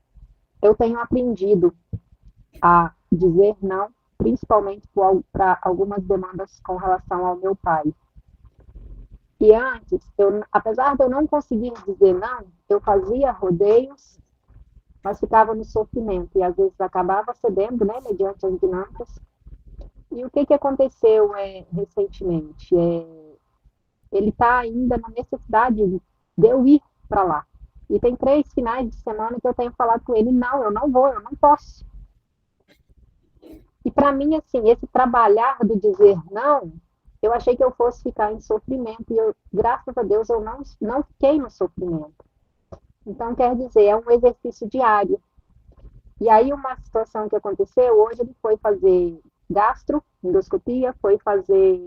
eu tenho aprendido a dizer não, principalmente para algumas demandas com relação ao meu pai. E antes, apesar de eu não conseguir dizer não, eu fazia rodeios, mas ficava no sofrimento e às vezes acabava cedendo, né, mediante as dinâmicas. E o que aconteceu recentemente? Ele está ainda na necessidade de eu ir para lá. E tem 3 finais de semana que eu tenho falado com ele, não, eu não vou, eu não posso. E para mim, assim, esse trabalhar do dizer não, eu achei que eu fosse ficar em sofrimento, e graças a Deus, eu não fiquei no sofrimento. Então, quer dizer, é um exercício diário. E aí, uma situação que aconteceu, hoje ele foi fazer endoscopia, foi fazer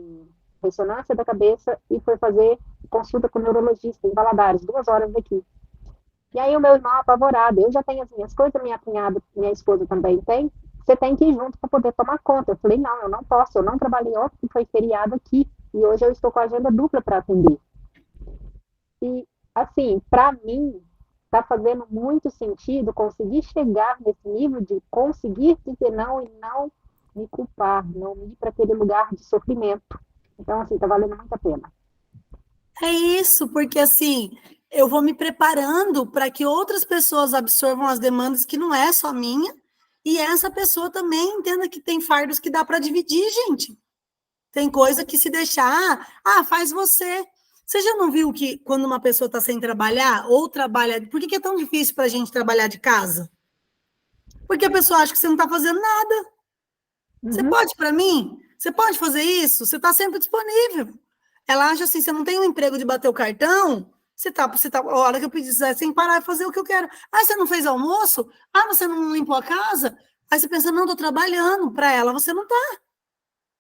ressonância da cabeça e foi fazer consulta com o neurologista em Valadares, 2 horas daqui. E aí o meu irmão apavorado, eu já tenho as minhas coisas, minha cunhada, minha esposa também tem, você tem que ir junto para poder tomar conta. Eu falei, não, eu não posso, eu não trabalhei ontem, foi feriado aqui, e hoje eu estou com a agenda dupla para atender. E, assim, para mim, está fazendo muito sentido conseguir chegar nesse nível de conseguir dizer não e não me culpar, não ir para aquele lugar de sofrimento. Então, assim, está valendo muito a pena. É isso, porque assim, eu vou me preparando para que outras pessoas absorvam as demandas que não é só minha, e essa pessoa também entenda que tem fardos que dá para dividir, gente. Tem coisa que se deixar, faz você. Você já não viu que quando uma pessoa está sem trabalhar, ou trabalha... Por que é tão difícil para a gente trabalhar de casa? Porque a pessoa acha que você não está fazendo nada. Você pode para mim? Você pode fazer isso? Você está sempre disponível. Ela acha assim, você não tem um emprego de bater o cartão, você tá, a hora que eu precisar, sem parar de fazer o que eu quero. Você não fez almoço? Você não limpou a casa? Aí você pensa, não, estou trabalhando. Para ela, você não está.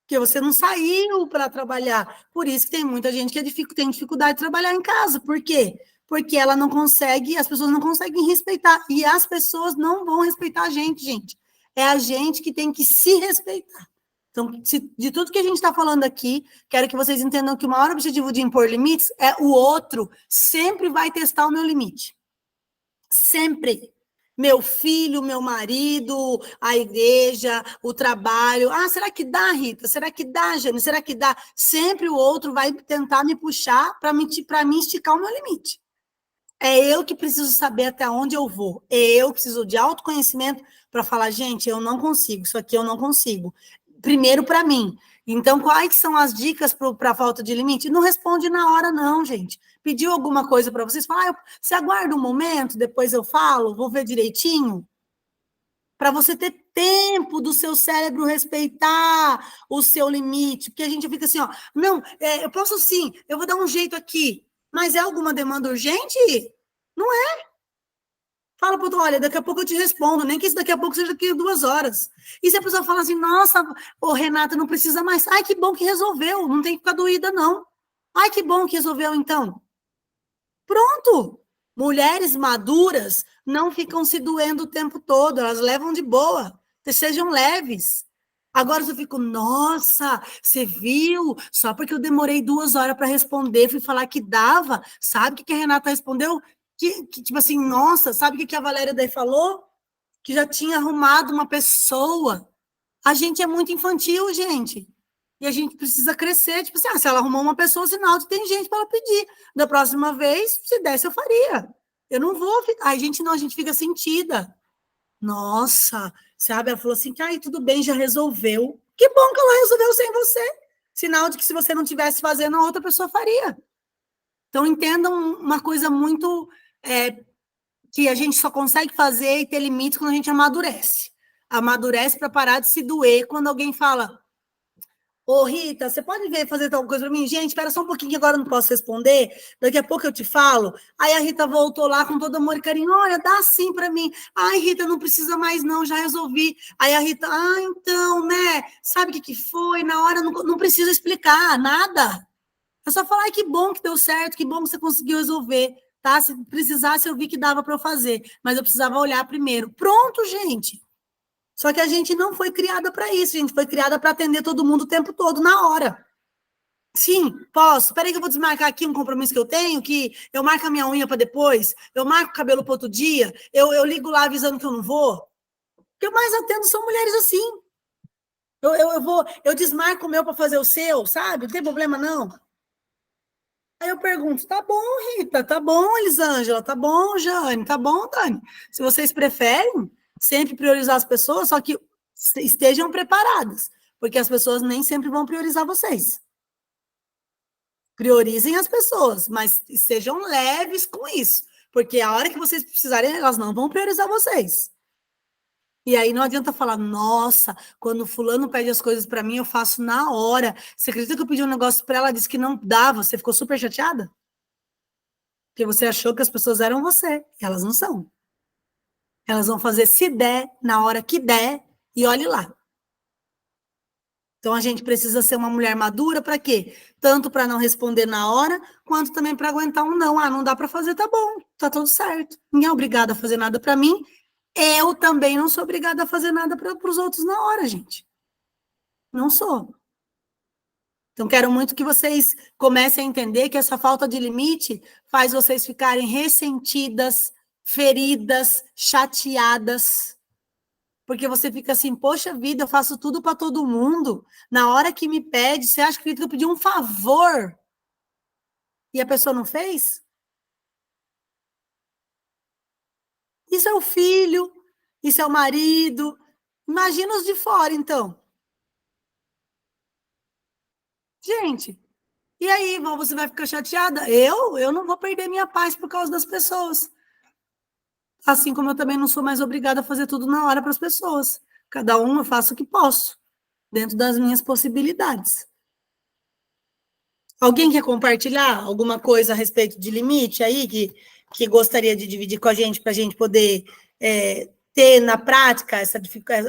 Porque você não saiu para trabalhar. Por isso que tem muita gente que tem dificuldade de trabalhar em casa. Por quê? Porque ela não consegue, as pessoas não conseguem respeitar. E as pessoas não vão respeitar a gente. É a gente que tem que se respeitar. Então, de tudo que a gente está falando aqui, quero que vocês entendam que o maior objetivo de impor limites é o outro sempre vai testar o meu limite. Sempre. Meu filho, meu marido, a igreja, o trabalho. Será que dá, Rita? Será que dá, Jane? Será que dá? Sempre o outro vai tentar me puxar para mim esticar o meu limite. É eu que preciso saber até onde eu vou. É eu que preciso de autoconhecimento para falar, gente, eu não consigo, isso aqui eu não consigo. Primeiro para mim. Então, quais são as dicas para a falta de limite? Não responde na hora, não, gente. Pediu alguma coisa para vocês? Fala, você aguarda um momento, depois eu falo, vou ver direitinho. para você ter tempo do seu cérebro respeitar o seu limite, porque a gente fica assim, ó, não, eu posso sim, eu vou dar um jeito aqui, mas é alguma demanda urgente? Não é. Fala pro outro, olha, daqui a pouco eu te respondo, nem que isso daqui a pouco seja daqui a 2 horas. E se a pessoa fala assim, nossa, ô Renata, não precisa mais. Ai, que bom que resolveu, não tem que ficar doída, não. Ai, que bom que resolveu, então. Pronto. Mulheres maduras não ficam se doendo o tempo todo, elas levam de boa, sejam leves. Agora eu fico, nossa, você viu? Só porque eu demorei 2 horas para responder, fui falar que dava. Sabe o que a Renata respondeu? Que tipo assim, nossa, sabe o que a Valéria daí falou? Que já tinha arrumado uma pessoa. A gente é muito infantil, gente. E a gente precisa crescer. Tipo assim, se ela arrumou uma pessoa, sinal de tem gente para ela pedir. Da próxima vez, se desse, eu faria. Eu não vou ficar. A gente não, a gente fica sentida. Nossa, sabe? Ela falou assim, tudo bem, já resolveu. Que bom que ela resolveu sem você. Sinal de que se você não tivesse fazendo, a outra pessoa faria. Então, entendam uma coisa muito que a gente só consegue fazer e ter limites quando a gente amadurece. Amadurece para parar de se doer quando alguém fala, ô Rita, você pode vir fazer tal coisa para mim? Gente, espera só um pouquinho que agora eu não posso responder, daqui a pouco eu te falo. Aí a Rita voltou lá com todo amor e carinho, olha, dá sim para mim. Ai, Rita, não precisa mais não, já resolvi. Aí a Rita, então, né, sabe o que foi? Na hora não precisa explicar nada. É só falar, que bom que deu certo, que bom que você conseguiu resolver, tá? Se precisasse, eu vi que dava para eu fazer, mas eu precisava olhar primeiro. Pronto, gente. Só que a gente não foi criada para isso, a gente foi criada para atender todo mundo o tempo todo, na hora. Sim, posso. Espera aí que eu vou desmarcar aqui um compromisso que eu tenho, que eu marco a minha unha para depois, eu marco o cabelo para outro dia, eu ligo lá avisando que eu não vou. O que eu mais atendo são mulheres assim. Eu desmarco o meu para fazer o seu, sabe? Não tem problema, não. Aí eu pergunto, tá bom, Rita, tá bom, Elisângela, tá bom, Jane, tá bom, Dani. Se vocês preferem sempre priorizar as pessoas, só que estejam preparadas, porque as pessoas nem sempre vão priorizar vocês. Priorizem as pessoas, mas sejam leves com isso, porque a hora que vocês precisarem, elas não vão priorizar vocês. E aí não adianta falar, nossa, quando fulano pede as coisas para mim, eu faço na hora. Você acredita que eu pedi um negócio para ela, disse que não dava, você ficou super chateada? Porque você achou que as pessoas eram você, e elas não são. Elas vão fazer se der, na hora que der, e olhe lá. Então a gente precisa ser uma mulher madura para quê? Tanto para não responder na hora, quanto também para aguentar um não. Não dá para fazer, tá bom, tá tudo certo. Ninguém é obrigado a fazer nada para mim. Eu também não sou obrigada a fazer nada para os outros na hora, gente. Não sou. Então, quero muito que vocês comecem a entender que essa falta de limite faz vocês ficarem ressentidas, feridas, chateadas. Porque você fica assim, poxa vida, eu faço tudo para todo mundo. Na hora que me pede, você acha que eu pedi um favor e a pessoa não fez? Isso é o filho, isso é o marido. Imagina os de fora, então. Gente, e aí, você vai ficar chateada? Eu não vou perder minha paz por causa das pessoas. Assim como eu também não sou mais obrigada a fazer tudo na hora para as pessoas. Cada um eu faço o que posso, dentro das minhas possibilidades. Alguém quer compartilhar alguma coisa a respeito de limite aí, que gostaria de dividir com a gente, para a gente poder ter na prática,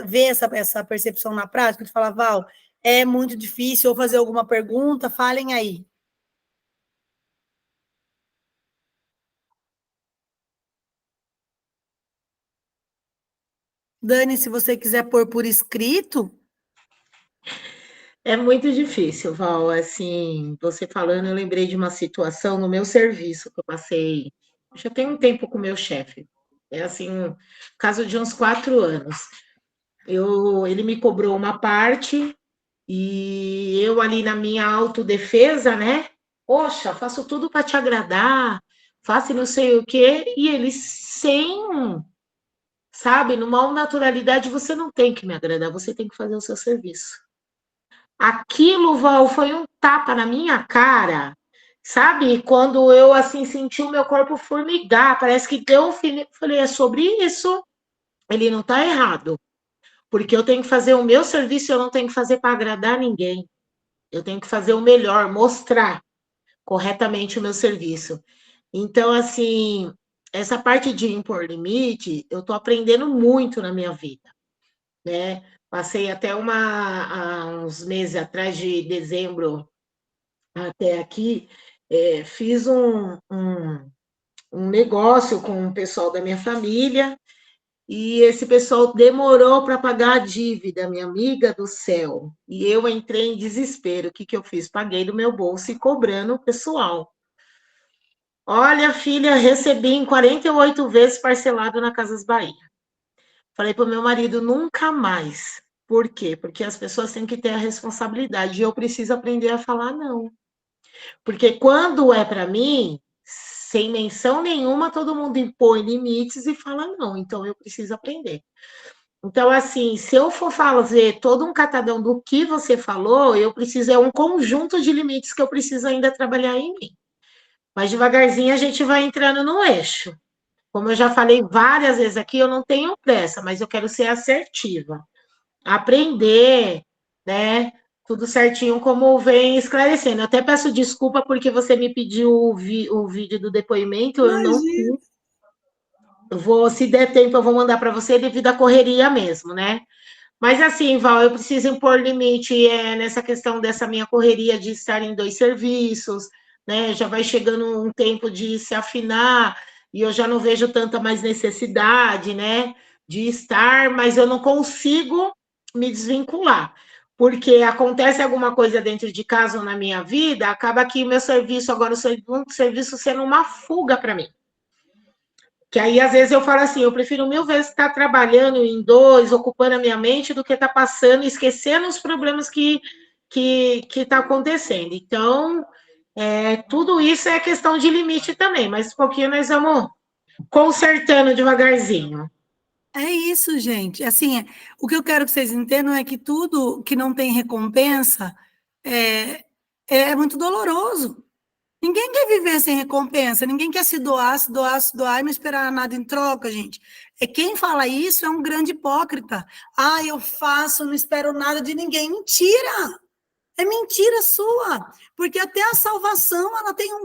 ver essa percepção na prática, de falar, Val, é muito difícil, ou fazer alguma pergunta, falem aí. Dani, se você quiser pôr por escrito. É muito difícil, Val. Assim, você falando, eu lembrei de uma situação no meu serviço que eu passei. Já tem um tempo com o meu chefe. É assim, um caso de uns 4 anos. Ele me cobrou uma parte e eu ali na minha autodefesa, né? Poxa, faço tudo para te agradar, faço não sei o quê, e ele sem, sabe, numa naturalidade, você não tem que me agradar, você tem que fazer o seu serviço. Aquilo, Val, foi um tapa na minha cara, sabe? Quando eu, assim, senti o meu corpo formigar, parece que deu um filho. Falei, é sobre isso? ele não está errado, porque eu tenho que fazer o meu serviço, eu não tenho que fazer para agradar ninguém. Eu tenho que fazer o melhor, mostrar corretamente o meu serviço. Então, assim, essa parte de impor limite, eu estou aprendendo muito na minha vida, né? Passei até há uns meses atrás, de dezembro até aqui, fiz um negócio com o pessoal da minha família, e esse pessoal demorou para pagar a dívida, minha amiga do céu. E eu entrei em desespero. O que, que eu fiz? Paguei do meu bolso e cobrando o pessoal. Olha, filha, recebi em 48 vezes parcelado na Casas Bahia. Falei para o meu marido, nunca mais. Por quê? Porque as pessoas têm que ter a responsabilidade. E eu preciso aprender a falar não. Porque quando é para mim, sem menção nenhuma, todo mundo impõe limites e fala não. Então, eu preciso aprender. Então, assim, se eu for fazer todo um catadão do que você falou, eu preciso, é um conjunto de limites que eu preciso ainda trabalhar em mim. Mas devagarzinho a gente vai entrando no eixo. Como eu já falei várias vezes aqui, eu não tenho pressa, mas eu quero ser assertiva. Aprender, né? Tudo certinho, como vem esclarecendo. Eu até peço desculpa porque você me pediu o vídeo do depoimento, eu não Imagina. fiz. Se der tempo, eu vou mandar para você devido à correria mesmo, né? Mas assim, Val, eu preciso impor limite nessa questão dessa minha correria de estar em 2 serviços, né? Já vai chegando um tempo de se afinar e eu já não vejo tanta mais necessidade, né? De estar, mas eu não consigo me desvincular. Porque acontece alguma coisa dentro de casa ou na minha vida, acaba que o meu serviço, agora o serviço sendo uma fuga para mim. Que aí, às vezes, eu falo assim, eu prefiro 1000 vezes estar trabalhando em 2, ocupando a minha mente, do que estar passando e esquecendo os problemas que está acontecendo. Então, tudo isso é questão de limite também, mas um pouquinho nós vamos consertando devagarzinho. É isso, gente. Assim, o que eu quero que vocês entendam é que tudo que não tem recompensa é muito doloroso. Ninguém quer viver sem recompensa, ninguém quer se doar e não esperar nada em troca, gente. Quem fala isso é um grande hipócrita. Ah, eu faço, não espero nada de ninguém. Mentira! É mentira sua, porque até a salvação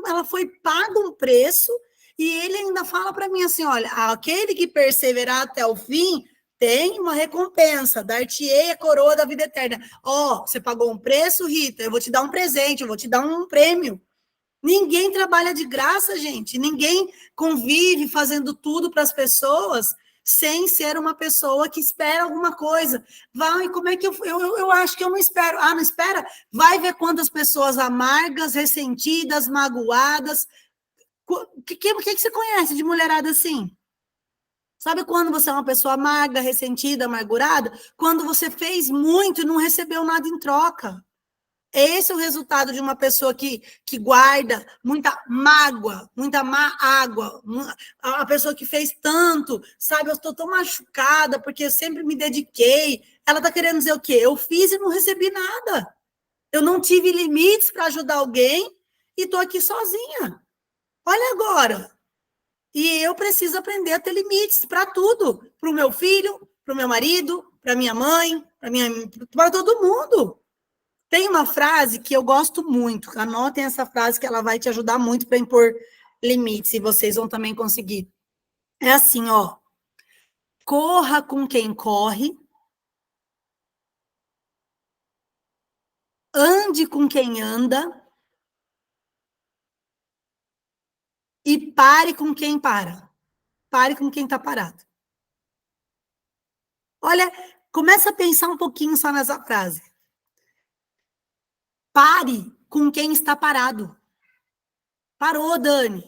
ela foi paga um preço, e ele ainda fala para mim assim: olha, aquele que perseverar até o fim tem uma recompensa, dar-te-ei a coroa da vida eterna. Você pagou um preço, Rita, eu vou te dar um presente, eu vou te dar um prêmio. Ninguém trabalha de graça, gente. Ninguém convive fazendo tudo para as pessoas sem ser uma pessoa que espera alguma coisa. Vai, como é que eu acho que eu não espero. Ah, não espera? Vai ver quantas pessoas amargas, ressentidas, magoadas. O que você conhece de mulherada assim? Sabe quando você é uma pessoa amarga, ressentida, amargurada? Quando você fez muito e não recebeu nada em troca. Esse é o resultado de uma pessoa que guarda muita mágoa, muita má água. A pessoa que fez tanto, sabe? Eu estou tão machucada porque eu sempre me dediquei. Ela está querendo dizer o quê? Eu fiz e não recebi nada. Eu não tive limites para ajudar alguém e estou aqui sozinha. Olha agora. E eu preciso aprender a ter limites para tudo. Para o meu filho, para o meu marido, para minha mãe, para todo mundo. Tem uma frase que eu gosto muito, anotem essa frase que ela vai te ajudar muito para impor limites, e vocês vão também conseguir. É assim, corra com quem corre, ande com quem anda e pare com quem para. Pare com quem está parado. Olha, começa a pensar um pouquinho só nessa frase. Pare com quem está parado. Parou, Dani.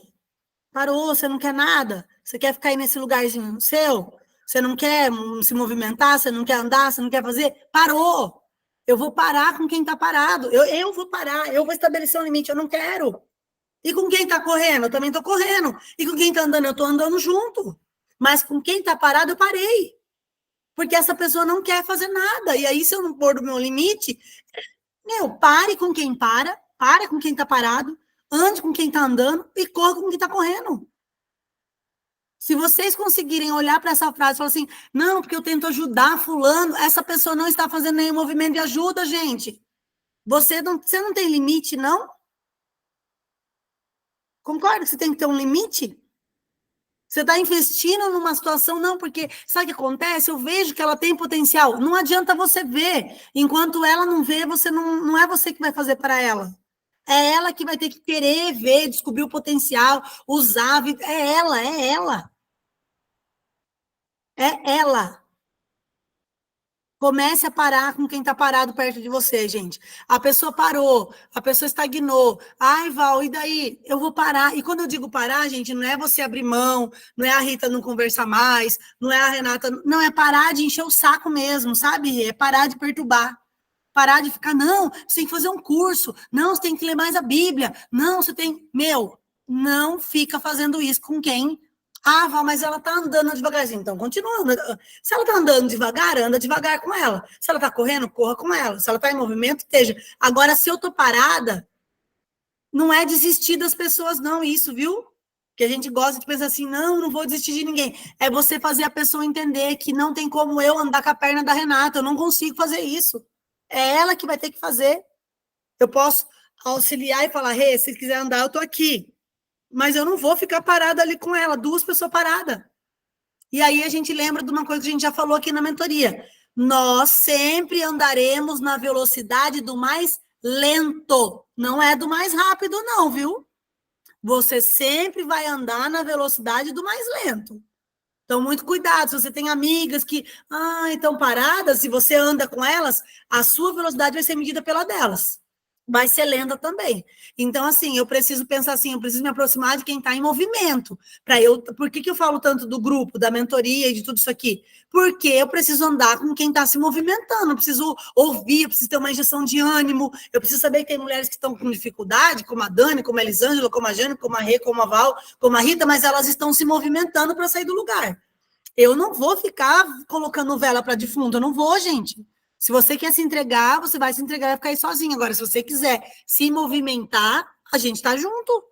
Parou, você não quer nada? Você quer ficar aí nesse lugarzinho seu? Você não quer se movimentar? Você não quer andar? Você não quer fazer? Parou! Eu vou parar com quem está parado. Eu vou parar, eu vou estabelecer um limite. Eu não quero. E com quem está correndo? Eu também estou correndo. E com quem está andando? Eu estou andando junto. Mas com quem está parado, eu parei. Porque essa pessoa não quer fazer nada. E aí, se eu não pôr do meu limite, pare com quem para com quem está parado, ande com quem está andando e corra com quem está correndo. Se vocês conseguirem olhar para essa frase e falar assim, não, porque eu tento ajudar fulano, essa pessoa não está fazendo nenhum movimento de ajuda, gente. Você não tem limite, não? Concorda que você tem que ter um limite? Você está investindo numa situação, não, porque sabe o que acontece? Eu vejo que ela tem potencial. Não adianta você ver. Enquanto ela não vê, você não é você que vai fazer para ela. É ela que vai ter que querer ver, descobrir o potencial, usar. É ela, é ela. É ela. Comece a parar com quem está parado perto de você, gente. A pessoa parou, a pessoa estagnou. Ai, Val, e daí? Eu vou parar. E quando eu digo parar, gente, não é você abrir mão, não é a Rita não conversar mais, não é a Renata... Não, é parar de encher o saco mesmo, sabe? É parar de perturbar. Parar de ficar, não, você tem que fazer um curso. Não, você tem que ler mais a Bíblia. Não, você tem... Meu, não fica fazendo isso com quem... Ah, Val, mas ela tá andando devagarzinho. Então, continua andando. Se ela tá andando devagar, anda devagar com ela. Se ela tá correndo, corra com ela. Se ela tá em movimento, esteja. Agora, se eu tô parada, não é desistir das pessoas, não, isso, viu? Que a gente gosta de pensar assim, não vou desistir de ninguém. É você fazer a pessoa entender que não tem como eu andar com a perna da Renata. Eu não consigo fazer isso. É ela que vai ter que fazer. Eu posso auxiliar e falar, Rê, se quiser andar, eu tô aqui. Mas eu não vou ficar parada ali com ela, 2 pessoas paradas. E aí a gente lembra de uma coisa que a gente já falou aqui na mentoria. Nós sempre andaremos na velocidade do mais lento. Não é do mais rápido, não, viu? Você sempre vai andar na velocidade do mais lento. Então, muito cuidado. Se você tem amigas que estão paradas, se você anda com elas, a sua velocidade vai ser medida pela delas. Vai ser lenta também. Então, assim, eu preciso pensar assim, eu preciso me aproximar de quem está em movimento. Por que eu falo tanto do grupo, da mentoria e de tudo isso aqui? Porque eu preciso andar com quem está se movimentando, eu preciso ouvir, eu preciso ter uma injeção de ânimo, eu preciso saber que tem mulheres que estão com dificuldade, como a Dani, como a Elisângela, como a Jane, como a Rê, como a Val, como a Rita, mas elas estão se movimentando para sair do lugar. Eu não vou ficar colocando vela para defunto, eu não vou, gente. Se você quer se entregar, você vai se entregar e vai ficar aí sozinho. Agora, se você quiser se movimentar, a gente está junto.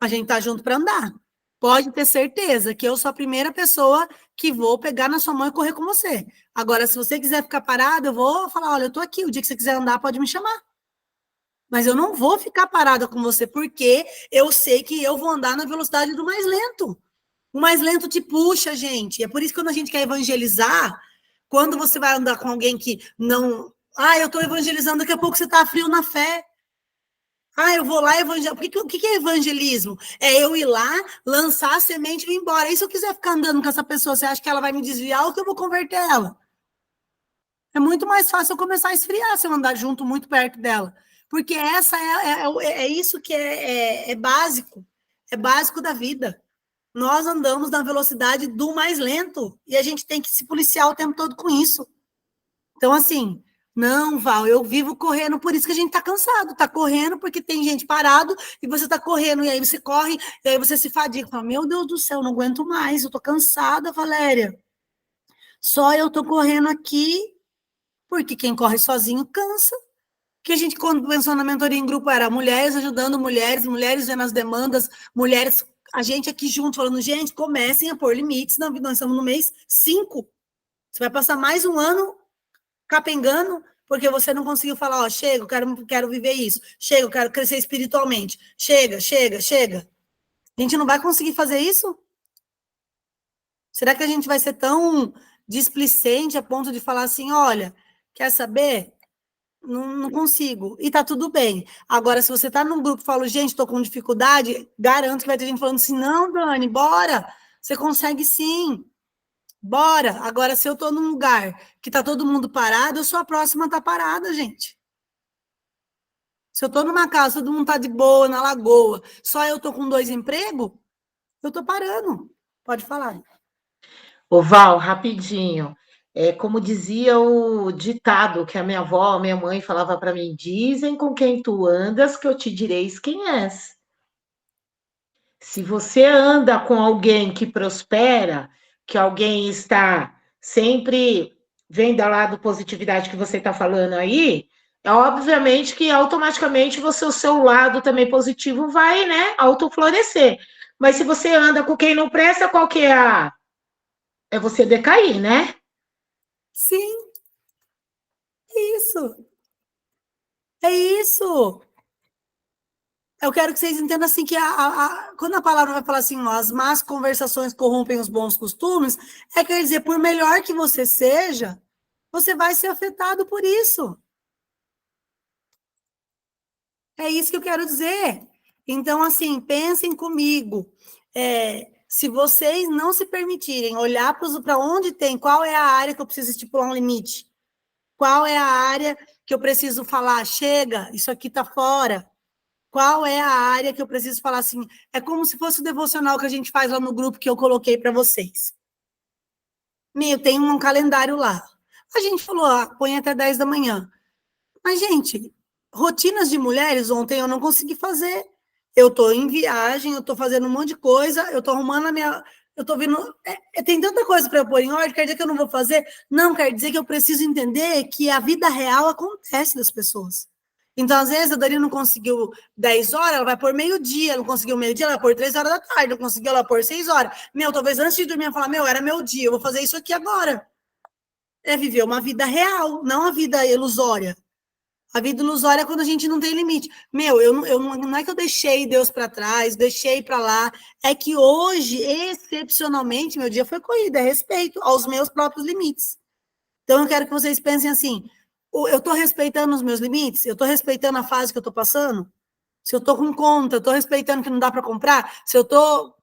A gente está junto para andar. Pode ter certeza que eu sou a primeira pessoa que vou pegar na sua mão e correr com você. Agora, se você quiser ficar parado, eu vou falar, olha, eu estou aqui. O dia que você quiser andar, pode me chamar. Mas eu não vou ficar parada com você, porque eu sei que eu vou andar na velocidade do mais lento. O mais lento te puxa, gente. É por isso que quando a gente quer evangelizar... Quando você vai andar com alguém que não... eu estou evangelizando, daqui a pouco você está frio na fé. Eu vou lá evangelizar. O que é evangelismo? É eu ir lá, lançar a semente e ir embora. E se eu quiser ficar andando com essa pessoa, você acha que ela vai me desviar ou que eu vou converter ela? É muito mais fácil eu começar a esfriar se eu andar junto, muito perto dela. Porque essa é isso que é básico. É básico da vida. Nós andamos na velocidade do mais lento e a gente tem que se policiar o tempo todo com isso. Então, assim, não, Val, eu vivo correndo, por isso que a gente tá cansado. Tá correndo porque tem gente parado e você tá correndo, e aí você corre, e aí você se fadiga. Fala, meu Deus do céu, não aguento mais, eu tô cansada, Valéria. Só eu tô correndo aqui, porque quem corre sozinho cansa. Que a gente, quando pensou na mentoria em grupo, era mulheres ajudando mulheres, mulheres vendo as demandas, mulheres... A gente aqui junto falando, gente, comecem a pôr limites, nós estamos no mês 5. Você vai passar mais um ano capengando, porque você não conseguiu falar, chega, eu quero viver isso. Chega, eu quero crescer espiritualmente. Chega. A gente não vai conseguir fazer isso? Será que a gente vai ser tão displicente a ponto de falar assim, olha, quer saber? Não consigo. E tá tudo bem. Agora, se você tá num grupo e fala, gente, tô com dificuldade, garanto que vai ter gente falando assim, não, Dani, bora. Você consegue sim. Bora. Agora, se eu tô num lugar que tá todo mundo parado, eu sou a próxima a tá parada, gente. Se eu tô numa casa, todo mundo tá de boa, na lagoa, só eu tô com 2 empregos, eu tô parando. Pode falar. Ô, Val, rapidinho. Como dizia o ditado que a minha avó, a minha mãe falava para mim, dizem com quem tu andas que eu te direis quem és. Se você anda com alguém que prospera, que alguém está sempre vendo a lado positividade que você está falando aí, obviamente que automaticamente o seu lado também positivo vai, né, autoflorescer. Mas se você anda com quem não presta, qual que é a... É você decair, né? Sim, é isso. É isso. Eu quero que vocês entendam assim que quando a palavra vai falar assim, ó, as más conversações corrompem os bons costumes, quer dizer, por melhor que você seja, você vai ser afetado por isso. É isso que eu quero dizer. Então, assim, pensem comigo. Se vocês não se permitirem olhar para onde tem, qual é a área que eu preciso estipular um limite, qual é a área que eu preciso falar, chega, isso aqui está fora. Qual é a área que eu preciso falar assim? É como se fosse o devocional que a gente faz lá no grupo que eu coloquei para vocês. Tem um calendário lá. A gente falou, põe até 10 da manhã. Mas, gente, rotinas de mulheres, ontem eu não consegui fazer. Eu estou em viagem, eu estou fazendo um monte de coisa, eu estou arrumando a minha... Eu estou vendo... tem tanta coisa para eu pôr em ordem, quer dizer que eu não vou fazer? Não, quer dizer que eu preciso entender que a vida real acontece das pessoas. Então, às vezes, a Dani não conseguiu 10 horas, ela vai pôr meio-dia, não conseguiu meio-dia, ela vai pôr 3 horas da tarde, não conseguiu, ela vai pôr 6 horas. Talvez antes de dormir, ela falar, era meu dia, eu vou fazer isso aqui agora. É viver uma vida real, não a vida ilusória. A vida ilusória é quando a gente não tem limite. Não é que eu deixei Deus para trás, deixei para lá. É que hoje, excepcionalmente, meu dia foi corrido, é respeito aos meus próprios limites. Então, eu quero que vocês pensem assim, eu estou respeitando os meus limites? Eu estou respeitando a fase que eu estou passando? Se eu estou com conta, eu estou respeitando que não dá para comprar? Se eu estou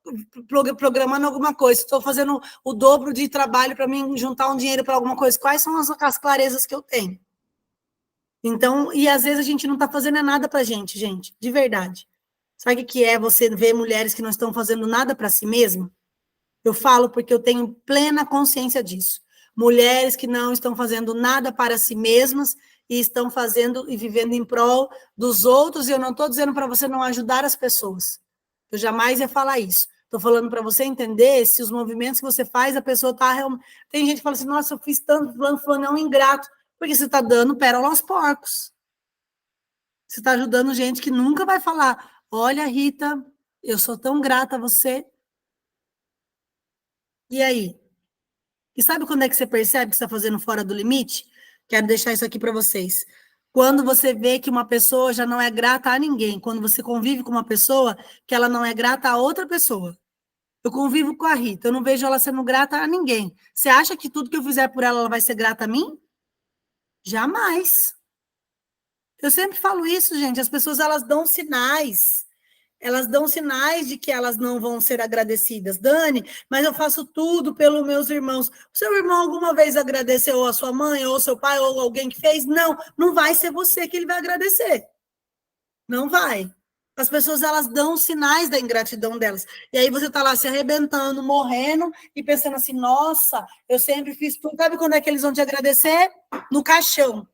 programando alguma coisa, se estou fazendo o dobro de trabalho para mim juntar um dinheiro para alguma coisa, quais são as clarezas que eu tenho? Então, e às vezes a gente não está fazendo nada para a gente, de verdade. Sabe o que é você ver mulheres que não estão fazendo nada para si mesma? Eu falo porque eu tenho plena consciência disso. Mulheres que não estão fazendo nada para si mesmas e estão fazendo e vivendo em prol dos outros, e eu não estou dizendo para você não ajudar as pessoas. Eu jamais ia falar isso. Estou falando para você entender se os movimentos que você faz, a pessoa está realmente... Tem gente que fala assim, nossa, eu fiz tanto, fulano é um ingrato, porque você está dando pérola aos porcos. Você está ajudando gente que nunca vai falar, olha, Rita, eu sou tão grata a você. E aí? E sabe quando é que você percebe que está fazendo fora do limite? Quero deixar isso aqui para vocês. Quando você vê que uma pessoa já não é grata a ninguém, quando você convive com uma pessoa que ela não é grata a outra pessoa. Eu convivo com a Rita, eu não vejo ela sendo grata a ninguém. Você acha que tudo que eu fizer por ela, ela vai ser grata a mim? Jamais. Eu sempre falo isso, gente. As pessoas, elas dão sinais. Elas dão sinais de que elas não vão ser agradecidas. Dani, mas eu faço tudo pelos meus irmãos. O seu irmão alguma vez agradeceu a sua mãe, ou seu pai, ou alguém que fez? Não, não vai ser você que ele vai agradecer. Não vai. As pessoas, elas dão sinais da ingratidão delas. E aí você está lá se arrebentando, morrendo, e pensando assim, nossa, eu sempre fiz tudo. Sabe quando é que eles vão te agradecer? No caixão.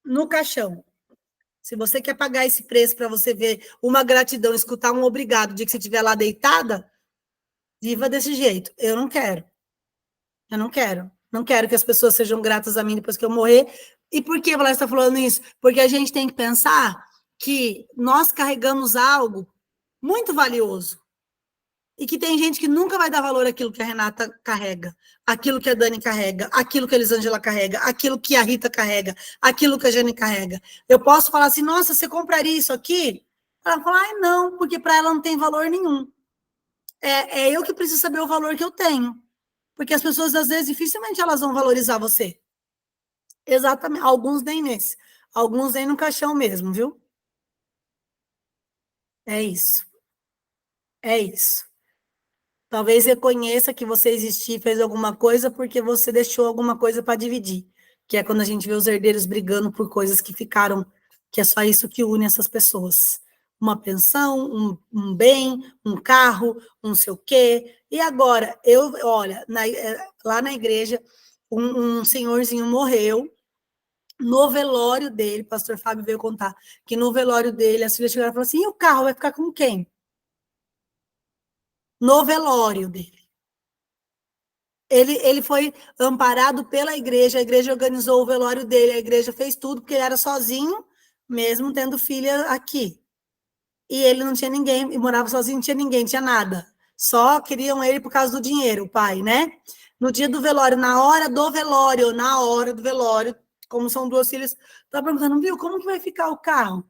No caixão. Se você quer pagar esse preço para você ver uma gratidão, escutar um obrigado, de que você estiver lá deitada, viva desse jeito. Eu não quero. Eu não quero. Não quero que as pessoas sejam gratas a mim depois que eu morrer. E por que ela está falando isso? Porque a gente tem que pensar que nós carregamos algo muito valioso. E que tem gente que nunca vai dar valor àquilo que a Renata carrega, aquilo que a Dani carrega, aquilo que a Elisângela carrega, aquilo que a Rita carrega, aquilo que a Jane carrega. Eu posso falar assim, nossa, você compraria isso aqui? Ela fala, ai, não, porque para ela não tem valor nenhum. É eu que preciso saber o valor que eu tenho. Porque as pessoas, às vezes, dificilmente elas vão valorizar você. Exatamente. Alguns nem nesse. Alguns nem no caixão mesmo, viu? É isso. É isso. Talvez reconheça que você existiu e fez alguma coisa porque você deixou alguma coisa para dividir, que é quando a gente vê os herdeiros brigando por coisas que ficaram, que é só isso que une essas pessoas. Uma pensão, um bem, um carro, um sei o quê. E agora, olha, lá na igreja, um senhorzinho morreu, no velório dele, o pastor Fábio veio contar, que no velório dele, as filhas chegaram e falaram assim, e o carro vai ficar com quem? No velório dele. Ele foi amparado pela igreja, a igreja organizou o velório dele, a igreja fez tudo, porque ele era sozinho, mesmo tendo filha aqui. e ele não tinha ninguém, e morava sozinho, não tinha ninguém, não tinha nada. Só queriam ele por causa do dinheiro, o pai, né? No dia do velório, na hora do velório, como são duas filhas, tá perguntando, viu, como que vai ficar o carro?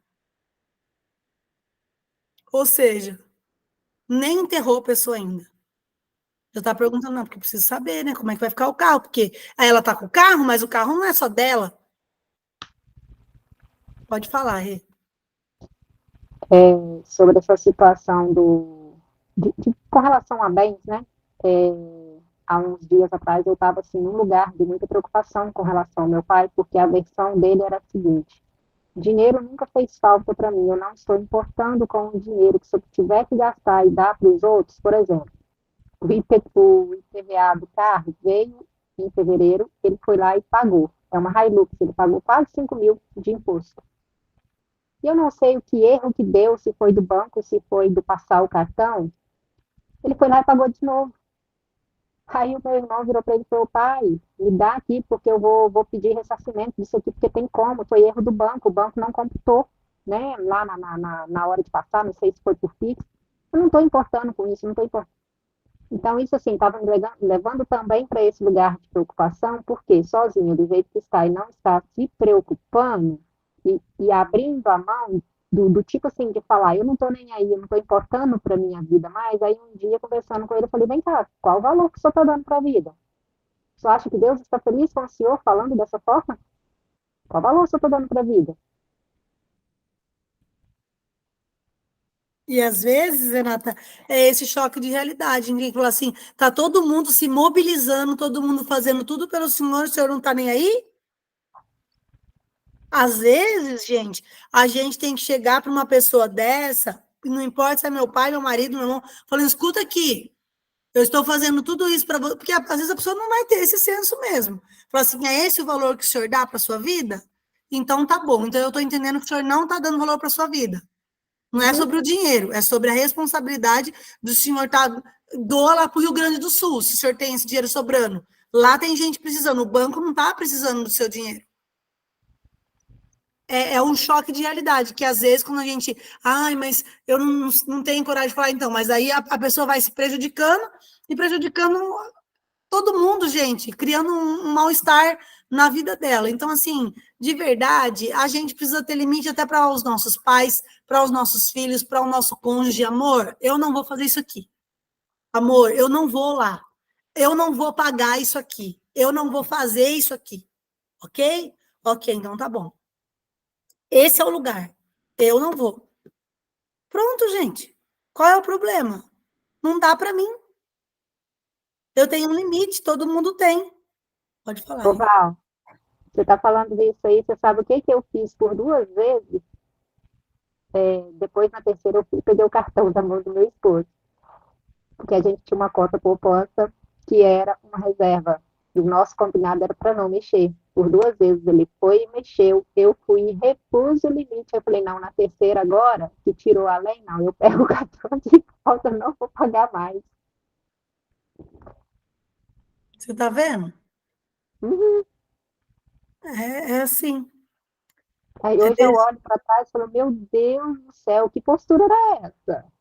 Ou seja, nem enterrou a pessoa ainda. Já tá perguntando, não, porque eu preciso saber, né, como é que vai ficar o carro, porque aí ela tá com o carro, mas o carro não é só dela. Pode falar, Rê. Sobre essa situação com relação a bens, né? Há uns dias atrás eu estava assim, num lugar de muita preocupação com relação ao meu pai, porque a versão dele era a seguinte: dinheiro nunca fez falta para mim, eu não estou importando com o dinheiro, que se eu tiver que gastar e dar para os outros, por exemplo, o IPVA do carro veio em fevereiro, ele foi lá e pagou. É uma Hilux, ele pagou quase 5 mil de imposto. E eu não sei o que erro que deu, se foi do banco, se foi do passar o cartão. Ele foi lá e pagou de novo. Aí o meu irmão virou para ele e falou: pai, me dá aqui, porque eu vou pedir ressarcimento disso aqui, porque tem como, foi erro do banco, o banco não computou, né, lá na hora de passar, não sei se foi por Pix. Eu não estou importando com isso, não estou importando. Então, isso assim, estava me levando também para esse lugar de preocupação, porque sozinho, do jeito que está, e não está se preocupando e abrindo a mão do tipo assim, de falar, eu não estou nem aí, eu não estou importando para a minha vida mais. Aí um dia, conversando com ele, eu falei: vem cá, qual o valor que o senhor está dando para a vida? O senhor acha que Deus está feliz com o senhor falando dessa forma? Qual o valor que o senhor está dando para a vida? E às vezes, Renata, é esse choque de realidade. Ninguém fala assim, tá todo mundo se mobilizando, todo mundo fazendo tudo pelo senhor, o senhor não tá nem aí? Às vezes, gente, a gente tem que chegar para uma pessoa dessa, não importa se é meu pai, meu marido, meu irmão, falando, escuta aqui, eu estou fazendo tudo isso para você, porque às vezes a pessoa não vai ter esse senso mesmo. Fala assim, é esse o valor que o senhor dá para sua vida? Então tá bom, então eu estou entendendo que o senhor não está dando valor para sua vida. Não é sobre o dinheiro, é sobre a responsabilidade do senhor doa lá para o Rio Grande do Sul, se o senhor tem esse dinheiro sobrando. Lá tem gente precisando, o banco não está precisando do seu dinheiro. É um choque de realidade, que às vezes quando a gente, mas eu não tenho coragem de falar, então, mas aí a pessoa vai se prejudicando e prejudicando todo mundo, gente, criando um mal-estar na vida dela. Então, assim, de verdade, a gente precisa ter limite até para os nossos pais, para os nossos filhos, para o nosso cônjuge. Amor, eu não vou fazer isso aqui. Amor, eu não vou lá. Eu não vou pagar isso aqui. Eu não vou fazer isso aqui. Ok? Ok, então tá bom. Esse é o lugar. Eu não vou. Pronto, gente. Qual é o problema? Não dá para mim. Eu tenho um limite, todo mundo tem. Pode falar. Ô, Val, você está falando disso aí, você sabe o que eu fiz por 2 vezes? Depois, na terceira, eu fui, peguei o cartão da mão do meu esposo, porque a gente tinha uma conta poupança que era uma reserva. E o nosso combinado era para não mexer. Por 2 vezes ele foi e mexeu. Eu fui e repus o limite. Eu falei: não, na terceira agora, que tirou além, não, eu pego o cartão de volta, não vou pagar mais. Você tá vendo? Uhum. É assim. Aí hoje eu olho para trás e falo: meu Deus do céu, que postura era essa?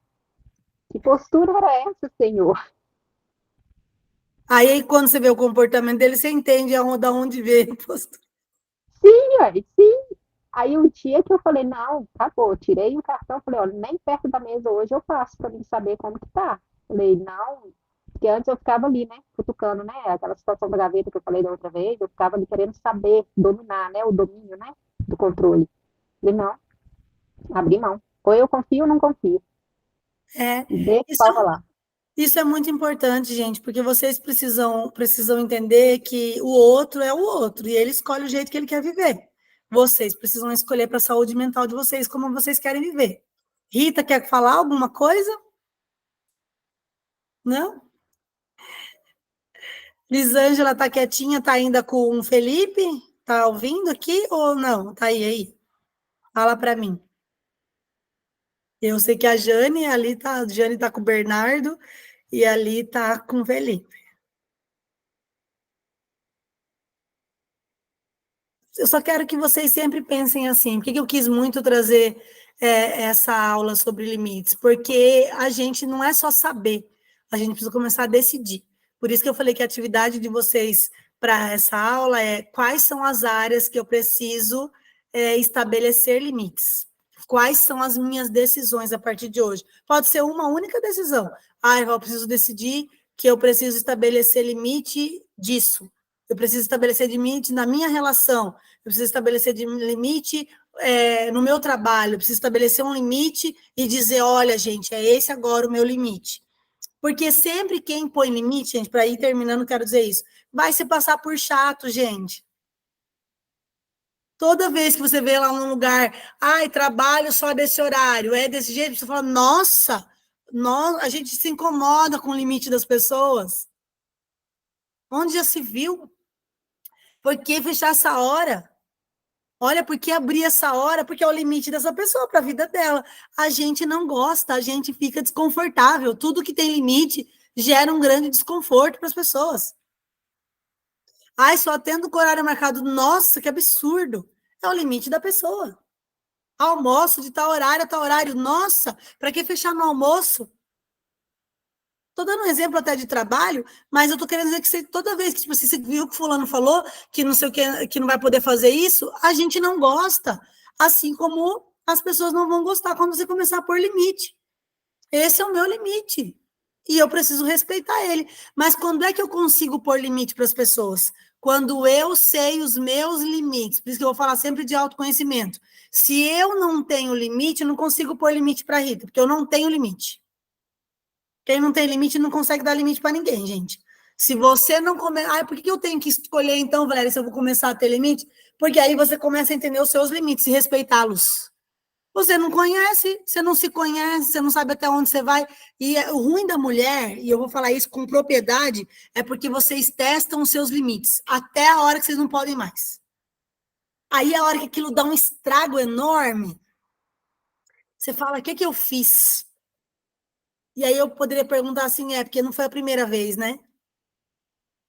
Que postura era essa, Senhor? Aí, quando você vê o comportamento dele, você entende da onde veio a postura. Sim, ué, sim. Aí o dia que eu falei: não, acabou, tirei o cartão, falei: olha, nem perto da mesa hoje eu passo para mim saber como que tá. Falei: não, porque antes eu ficava ali, né, cutucando, né, aquela situação da gaveta que eu falei da outra vez, eu ficava ali querendo saber, dominar, né, o domínio, né, do controle. Falei: não, abri mão. Ou eu confio ou não confio. É, E deixa o isso, pau lá. isso é muito importante, gente, porque vocês precisam entender que o outro é o outro, e ele escolhe o jeito que ele quer viver. Vocês precisam escolher para a saúde mental de vocês como vocês querem viver. Rita, quer falar alguma coisa? Não? Lisângela tá quietinha, tá ainda com o Felipe? Tá ouvindo aqui ou não? Tá aí. Fala para mim. Eu sei que a Jane tá com o Bernardo e ali tá com o Felipe. eu só quero que vocês sempre pensem assim. Por que eu quis muito trazer essa aula sobre limites? Porque a gente não é só saber, a gente precisa começar a decidir. Por isso que eu falei que a atividade de vocês para essa aula é quais são as áreas que eu preciso estabelecer limites. Quais são as minhas decisões a partir de hoje? Pode ser uma única decisão. Eu preciso decidir que eu preciso estabelecer limite disso. Eu preciso estabelecer limite na minha relação. Eu preciso estabelecer limite no meu trabalho. Eu preciso estabelecer um limite e dizer, olha, gente, é esse agora o meu limite. Porque sempre quem põe limite, gente, para ir terminando, quero dizer isso, vai se passar por chato, gente. Toda vez que você vê lá num lugar, trabalho só desse horário, é desse jeito, você fala, nossa, a gente se incomoda com o limite das pessoas. Onde já se viu? Por que fechar essa hora? Olha, por que abrir essa hora? Porque é o limite dessa pessoa para a vida dela. A gente não gosta, a gente fica desconfortável. Tudo que tem limite gera um grande desconforto para as pessoas. Só tendo o horário marcado. Nossa, que absurdo. É o limite da pessoa. Almoço de tal horário a tal horário. Nossa, para que fechar no almoço? Estou dando um exemplo até de trabalho, mas eu estou querendo dizer que toda vez que você viu que fulano falou que não sei o que não vai poder fazer isso, a gente não gosta. Assim como as pessoas não vão gostar quando você começar a pôr limite. Esse é o meu limite. E eu preciso respeitar ele. Mas quando é que eu consigo pôr limite para as pessoas? Quando eu sei os meus limites. Por isso que eu vou falar sempre de autoconhecimento. Se eu não tenho limite, eu não consigo pôr limite para a Rita, porque eu não tenho limite. Quem não tem limite não consegue dar limite para ninguém, gente. Se você não começa... por que eu tenho que escolher, então, Valéria, se eu vou começar a ter limite? Porque aí você começa a entender os seus limites e respeitá-los. Você não conhece, você não se conhece, você não sabe até onde você vai. E o ruim da mulher, e eu vou falar isso com propriedade, é porque vocês testam os seus limites até a hora que vocês não podem mais. Aí a hora que aquilo dá um estrago enorme, você fala, o que eu fiz? E aí eu poderia perguntar assim, porque não foi a primeira vez, né?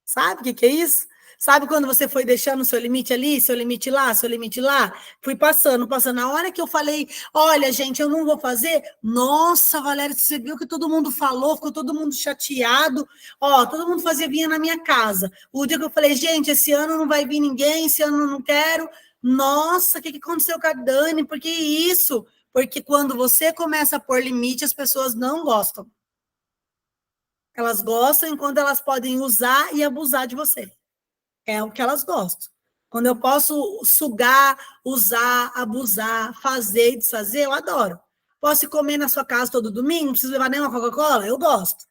Sabe o que é isso? Sabe quando você foi deixando o seu limite ali, seu limite lá, seu limite lá? Fui passando. Na hora que eu falei, olha, gente, eu não vou fazer. Nossa, Valéria, você viu que todo mundo falou, ficou todo mundo chateado. Todo mundo vinha na minha casa. O dia que eu falei, gente, esse ano não vai vir ninguém, esse ano eu não quero. Nossa, o que aconteceu com a Dani? Por que isso? Porque quando você começa a pôr limite, as pessoas não gostam. Elas gostam enquanto elas podem usar e abusar de você. É o que elas gostam. Quando eu posso sugar, usar, abusar, fazer e desfazer, eu adoro. Posso comer na sua casa todo domingo? Não preciso levar nenhuma Coca-Cola? Eu gosto.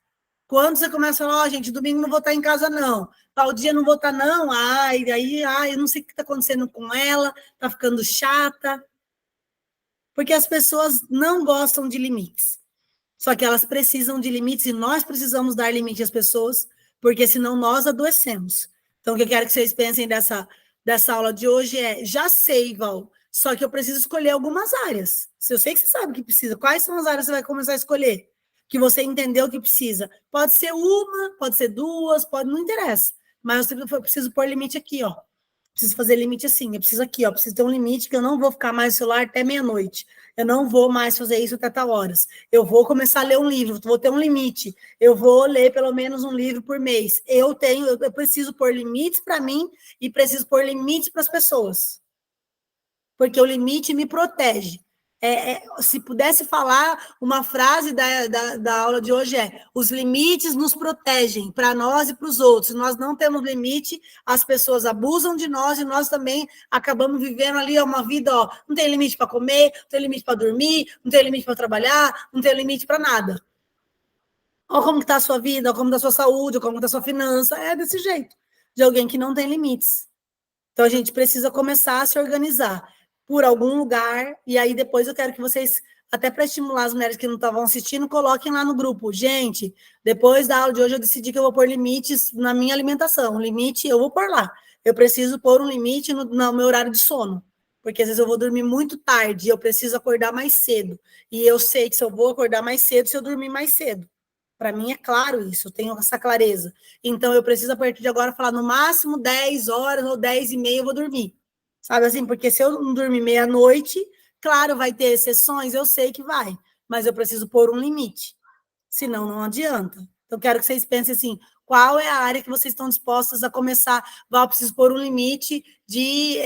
Quando você começa a falar, gente, domingo não vou estar em casa, não. Tal dia não vou estar, não. Eu não sei o que está acontecendo com ela, está ficando chata. Porque as pessoas não gostam de limites. Só que elas precisam de limites e nós precisamos dar limite às pessoas, porque senão nós adoecemos. Então, o que eu quero que vocês pensem dessa aula de hoje já sei, Val, só que eu preciso escolher algumas áreas. Se eu sei que você sabe que precisa, quais são as áreas que você vai começar a escolher? Que você entendeu que precisa. Pode ser uma, pode ser duas, não interessa. Mas eu preciso pôr limite aqui, ó. Preciso fazer limite assim, eu preciso aqui, ó, preciso ter um limite que eu não vou ficar mais no celular até meia-noite. Eu não vou mais fazer isso até tal horas. Eu vou começar a ler um livro, vou ter um limite. Eu vou ler pelo menos um livro por mês. Eu preciso pôr limites para mim e preciso pôr limites para as pessoas. Porque o limite me protege. Se pudesse falar, uma frase da aula de hoje os limites nos protegem, para nós e para os outros. Se nós não temos limite, as pessoas abusam de nós e nós também acabamos vivendo ali uma vida, não tem limite para comer, não tem limite para dormir, não tem limite para trabalhar, não tem limite para nada. Olha como está a sua vida, olha como está a sua saúde, olha como está a sua finança. É desse jeito, de alguém que não tem limites. Então, a gente precisa começar a se organizar por algum lugar, e aí depois eu quero que vocês, até para estimular as mulheres que não estavam assistindo, coloquem lá no grupo. Gente, depois da aula de hoje eu decidi que eu vou pôr limites na minha alimentação. Um limite eu vou pôr lá. Eu preciso pôr um limite no meu horário de sono, porque às vezes eu vou dormir muito tarde e eu preciso acordar mais cedo. E eu sei que se eu vou acordar mais cedo, se eu dormir mais cedo. Para mim é claro isso, eu tenho essa clareza. Então, eu preciso, a partir de agora, falar no máximo 10 horas ou 10 e meia eu vou dormir. Sabe assim? Porque se eu não dormir meia-noite, claro, vai ter exceções, eu sei que vai, mas eu preciso pôr um limite, senão não adianta. Então, quero que vocês pensem assim, qual é a área que vocês estão dispostas a começar? Eu preciso pôr um limite de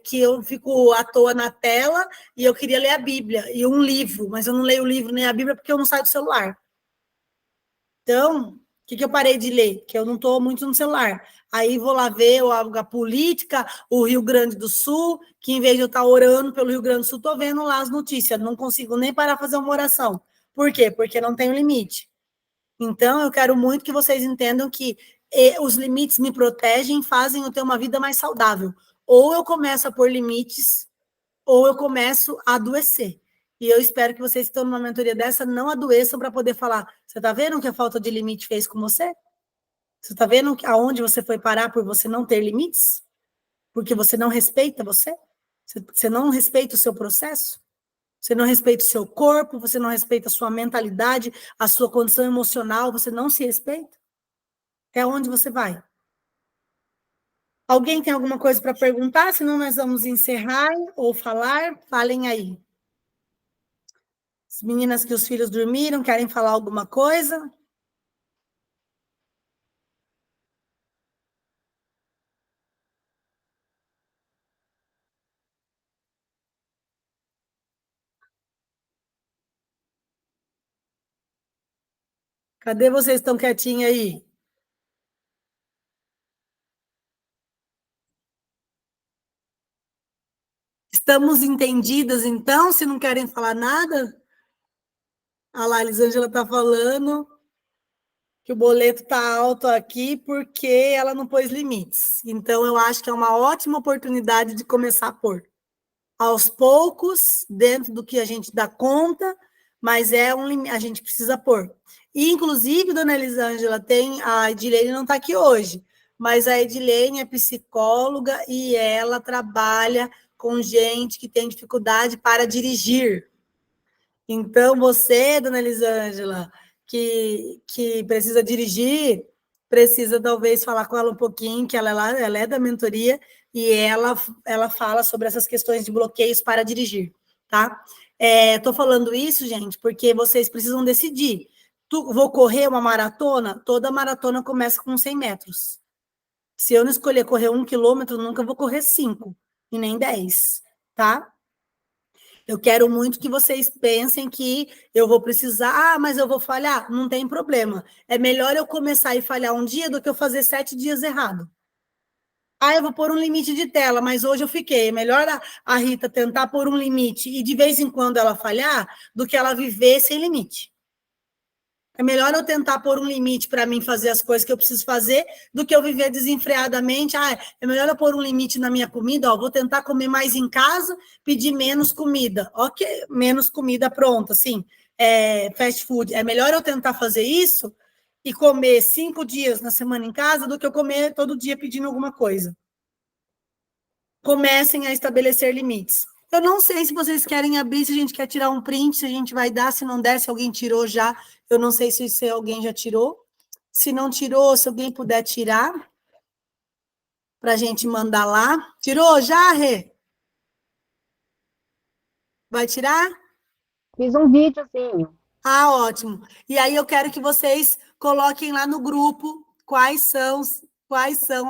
que eu fico à toa na tela e eu queria ler a Bíblia, e um livro, mas eu não leio o livro nem a Bíblia porque eu não saio do celular. Então, o que eu parei de ler? Que eu não estou muito no celular. Aí vou lá ver a política, o Rio Grande do Sul, que em vez de eu estar orando pelo Rio Grande do Sul, estou vendo lá as notícias, não consigo nem parar para fazer uma oração. Por quê? Porque não tenho limite. Então, eu quero muito que vocês entendam que os limites me protegem, fazem eu ter uma vida mais saudável. Ou eu começo a pôr limites, ou eu começo a adoecer. E eu espero que vocês que estão numa mentoria dessa não adoeçam para poder falar, você está vendo o que a falta de limite fez com você? Você está vendo aonde você foi parar por você não ter limites? Porque você não respeita você? Você não respeita o seu processo? Você não respeita o seu corpo? Você não respeita a sua mentalidade, a sua condição emocional? Você não se respeita? Até onde você vai? Alguém tem alguma coisa para perguntar? Senão nós vamos encerrar ou falar. Falem aí. As meninas que os filhos dormiram, querem falar alguma coisa? Cadê vocês estão quietinhos aí? Estamos entendidas, então, se não querem falar nada? A lá, a Elisângela está falando que o boleto está alto aqui porque ela não pôs limites. Então, eu acho que é uma ótima oportunidade de começar a pôr. Aos poucos, dentro do que a gente dá conta, mas a gente precisa pôr. E, inclusive, dona Elisângela, a Edilene não está aqui hoje, mas a Edilene é psicóloga e ela trabalha com gente que tem dificuldade para dirigir. Então, você, dona Elisângela, que precisa dirigir, precisa talvez falar com ela um pouquinho, que ela é da mentoria, e ela fala sobre essas questões de bloqueios para dirigir, tá? Estou falando isso, gente, porque vocês precisam decidir. Vou correr uma maratona? Toda maratona começa com 100 metros. Se eu não escolher correr 1 quilômetro, nunca vou correr 5, e nem 10, tá? Eu quero muito que vocês pensem que eu vou precisar, mas eu vou falhar. Não tem problema. É melhor eu começar e falhar um dia do que eu fazer 7 dias errado. Eu vou pôr um limite de tela, mas hoje eu fiquei. É melhor a Rita tentar pôr um limite e de vez em quando ela falhar do que ela viver sem limite. É melhor eu tentar pôr um limite para mim fazer as coisas que eu preciso fazer do que eu viver desenfreadamente. É melhor eu pôr um limite na minha comida, vou tentar comer mais em casa, pedir menos comida. Ok, menos comida pronta, assim, fast food. É melhor eu tentar fazer isso e comer 5 dias na semana em casa do que eu comer todo dia pedindo alguma coisa. Comecem a estabelecer limites. Eu não sei se vocês querem abrir, se a gente quer tirar um print, se a gente vai dar, se não der, se alguém tirou já. Eu não sei se alguém já tirou. Se não tirou, se alguém puder tirar, para a gente mandar lá. Tirou já, Rê? Vai tirar? Fiz um videozinho. Ótimo. E aí eu quero que vocês coloquem lá no grupo quais são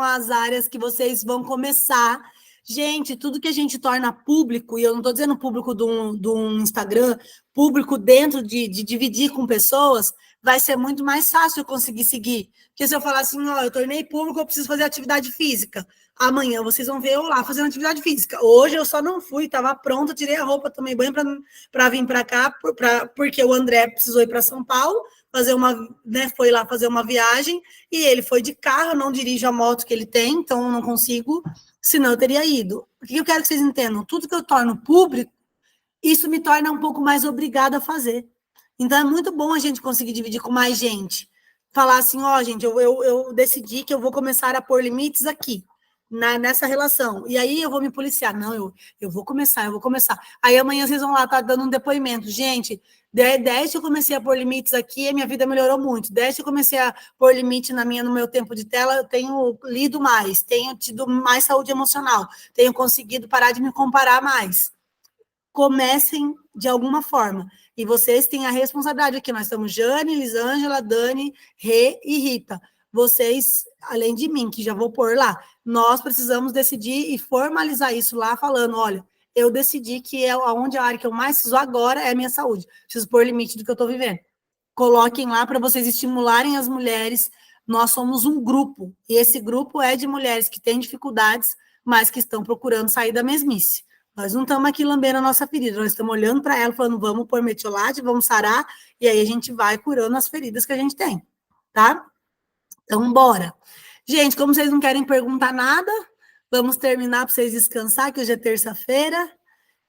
as áreas que vocês vão começar. Gente, tudo que a gente torna público, e eu não estou dizendo público de um Instagram, público dentro de dividir com pessoas, vai ser muito mais fácil eu conseguir seguir. Porque se eu falar assim, eu tornei público, eu preciso fazer atividade física. Amanhã vocês vão ver eu lá fazendo atividade física. Hoje eu só não fui, estava pronta, tirei a roupa, tomei banho para vir para cá, porque o André precisou ir para São Paulo, foi lá fazer uma viagem, e ele foi de carro, não dirijo a moto que ele tem, então eu não consigo, senão eu teria ido. O que eu quero que vocês entendam? Tudo que eu torno público, isso me torna um pouco mais obrigada a fazer. Então é muito bom a gente conseguir dividir com mais gente. Falar assim, gente, eu decidi que eu vou começar a pôr limites aqui. nessa relação. E aí eu vou me policiar. Não, eu vou começar. Aí amanhã vocês vão lá estar dando um depoimento. Gente, desde que eu comecei a pôr limites aqui, a minha vida melhorou muito. Desde que eu comecei a pôr limite no meu tempo de tela, eu tenho lido mais, tenho tido mais saúde emocional, tenho conseguido parar de me comparar mais. Comecem de alguma forma. E vocês têm a responsabilidade aqui. Nós estamos Jane, Lisângela, Dani, Rê e Rita. Vocês, além de mim, que já vou pôr lá, nós precisamos decidir e formalizar isso lá, falando, olha, eu decidi que onde a área que eu mais preciso agora é a minha saúde. Preciso pôr limite do que eu estou vivendo. Coloquem lá para vocês estimularem as mulheres. Nós somos um grupo, e esse grupo é de mulheres que têm dificuldades, mas que estão procurando sair da mesmice. Nós não estamos aqui lambendo a nossa ferida, nós estamos olhando para ela, falando, vamos pôr metiolate, vamos sarar, e aí a gente vai curando as feridas que a gente tem, tá? Então, bora. Gente, como vocês não querem perguntar nada, vamos terminar para vocês descansar, que hoje é terça-feira,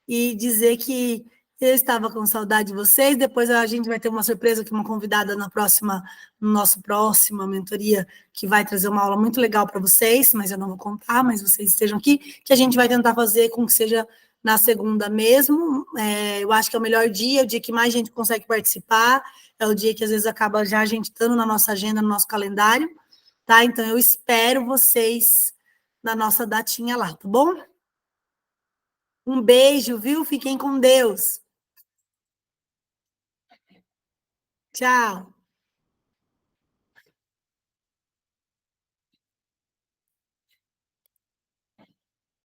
e dizer que eu estava com saudade de vocês. Depois a gente vai ter uma surpresa, que uma convidada no nosso próxima mentoria, que vai trazer uma aula muito legal para vocês, mas eu não vou contar, mas vocês estejam aqui, que a gente vai tentar fazer com que seja na segunda mesmo. Eu acho que é o melhor dia, é o dia que mais gente consegue participar, é o dia que às vezes acaba já a gente estando na nossa agenda, no nosso calendário, tá? Então eu espero vocês na nossa datinha lá, tá bom? Um beijo, viu? Fiquem com Deus. Tchau.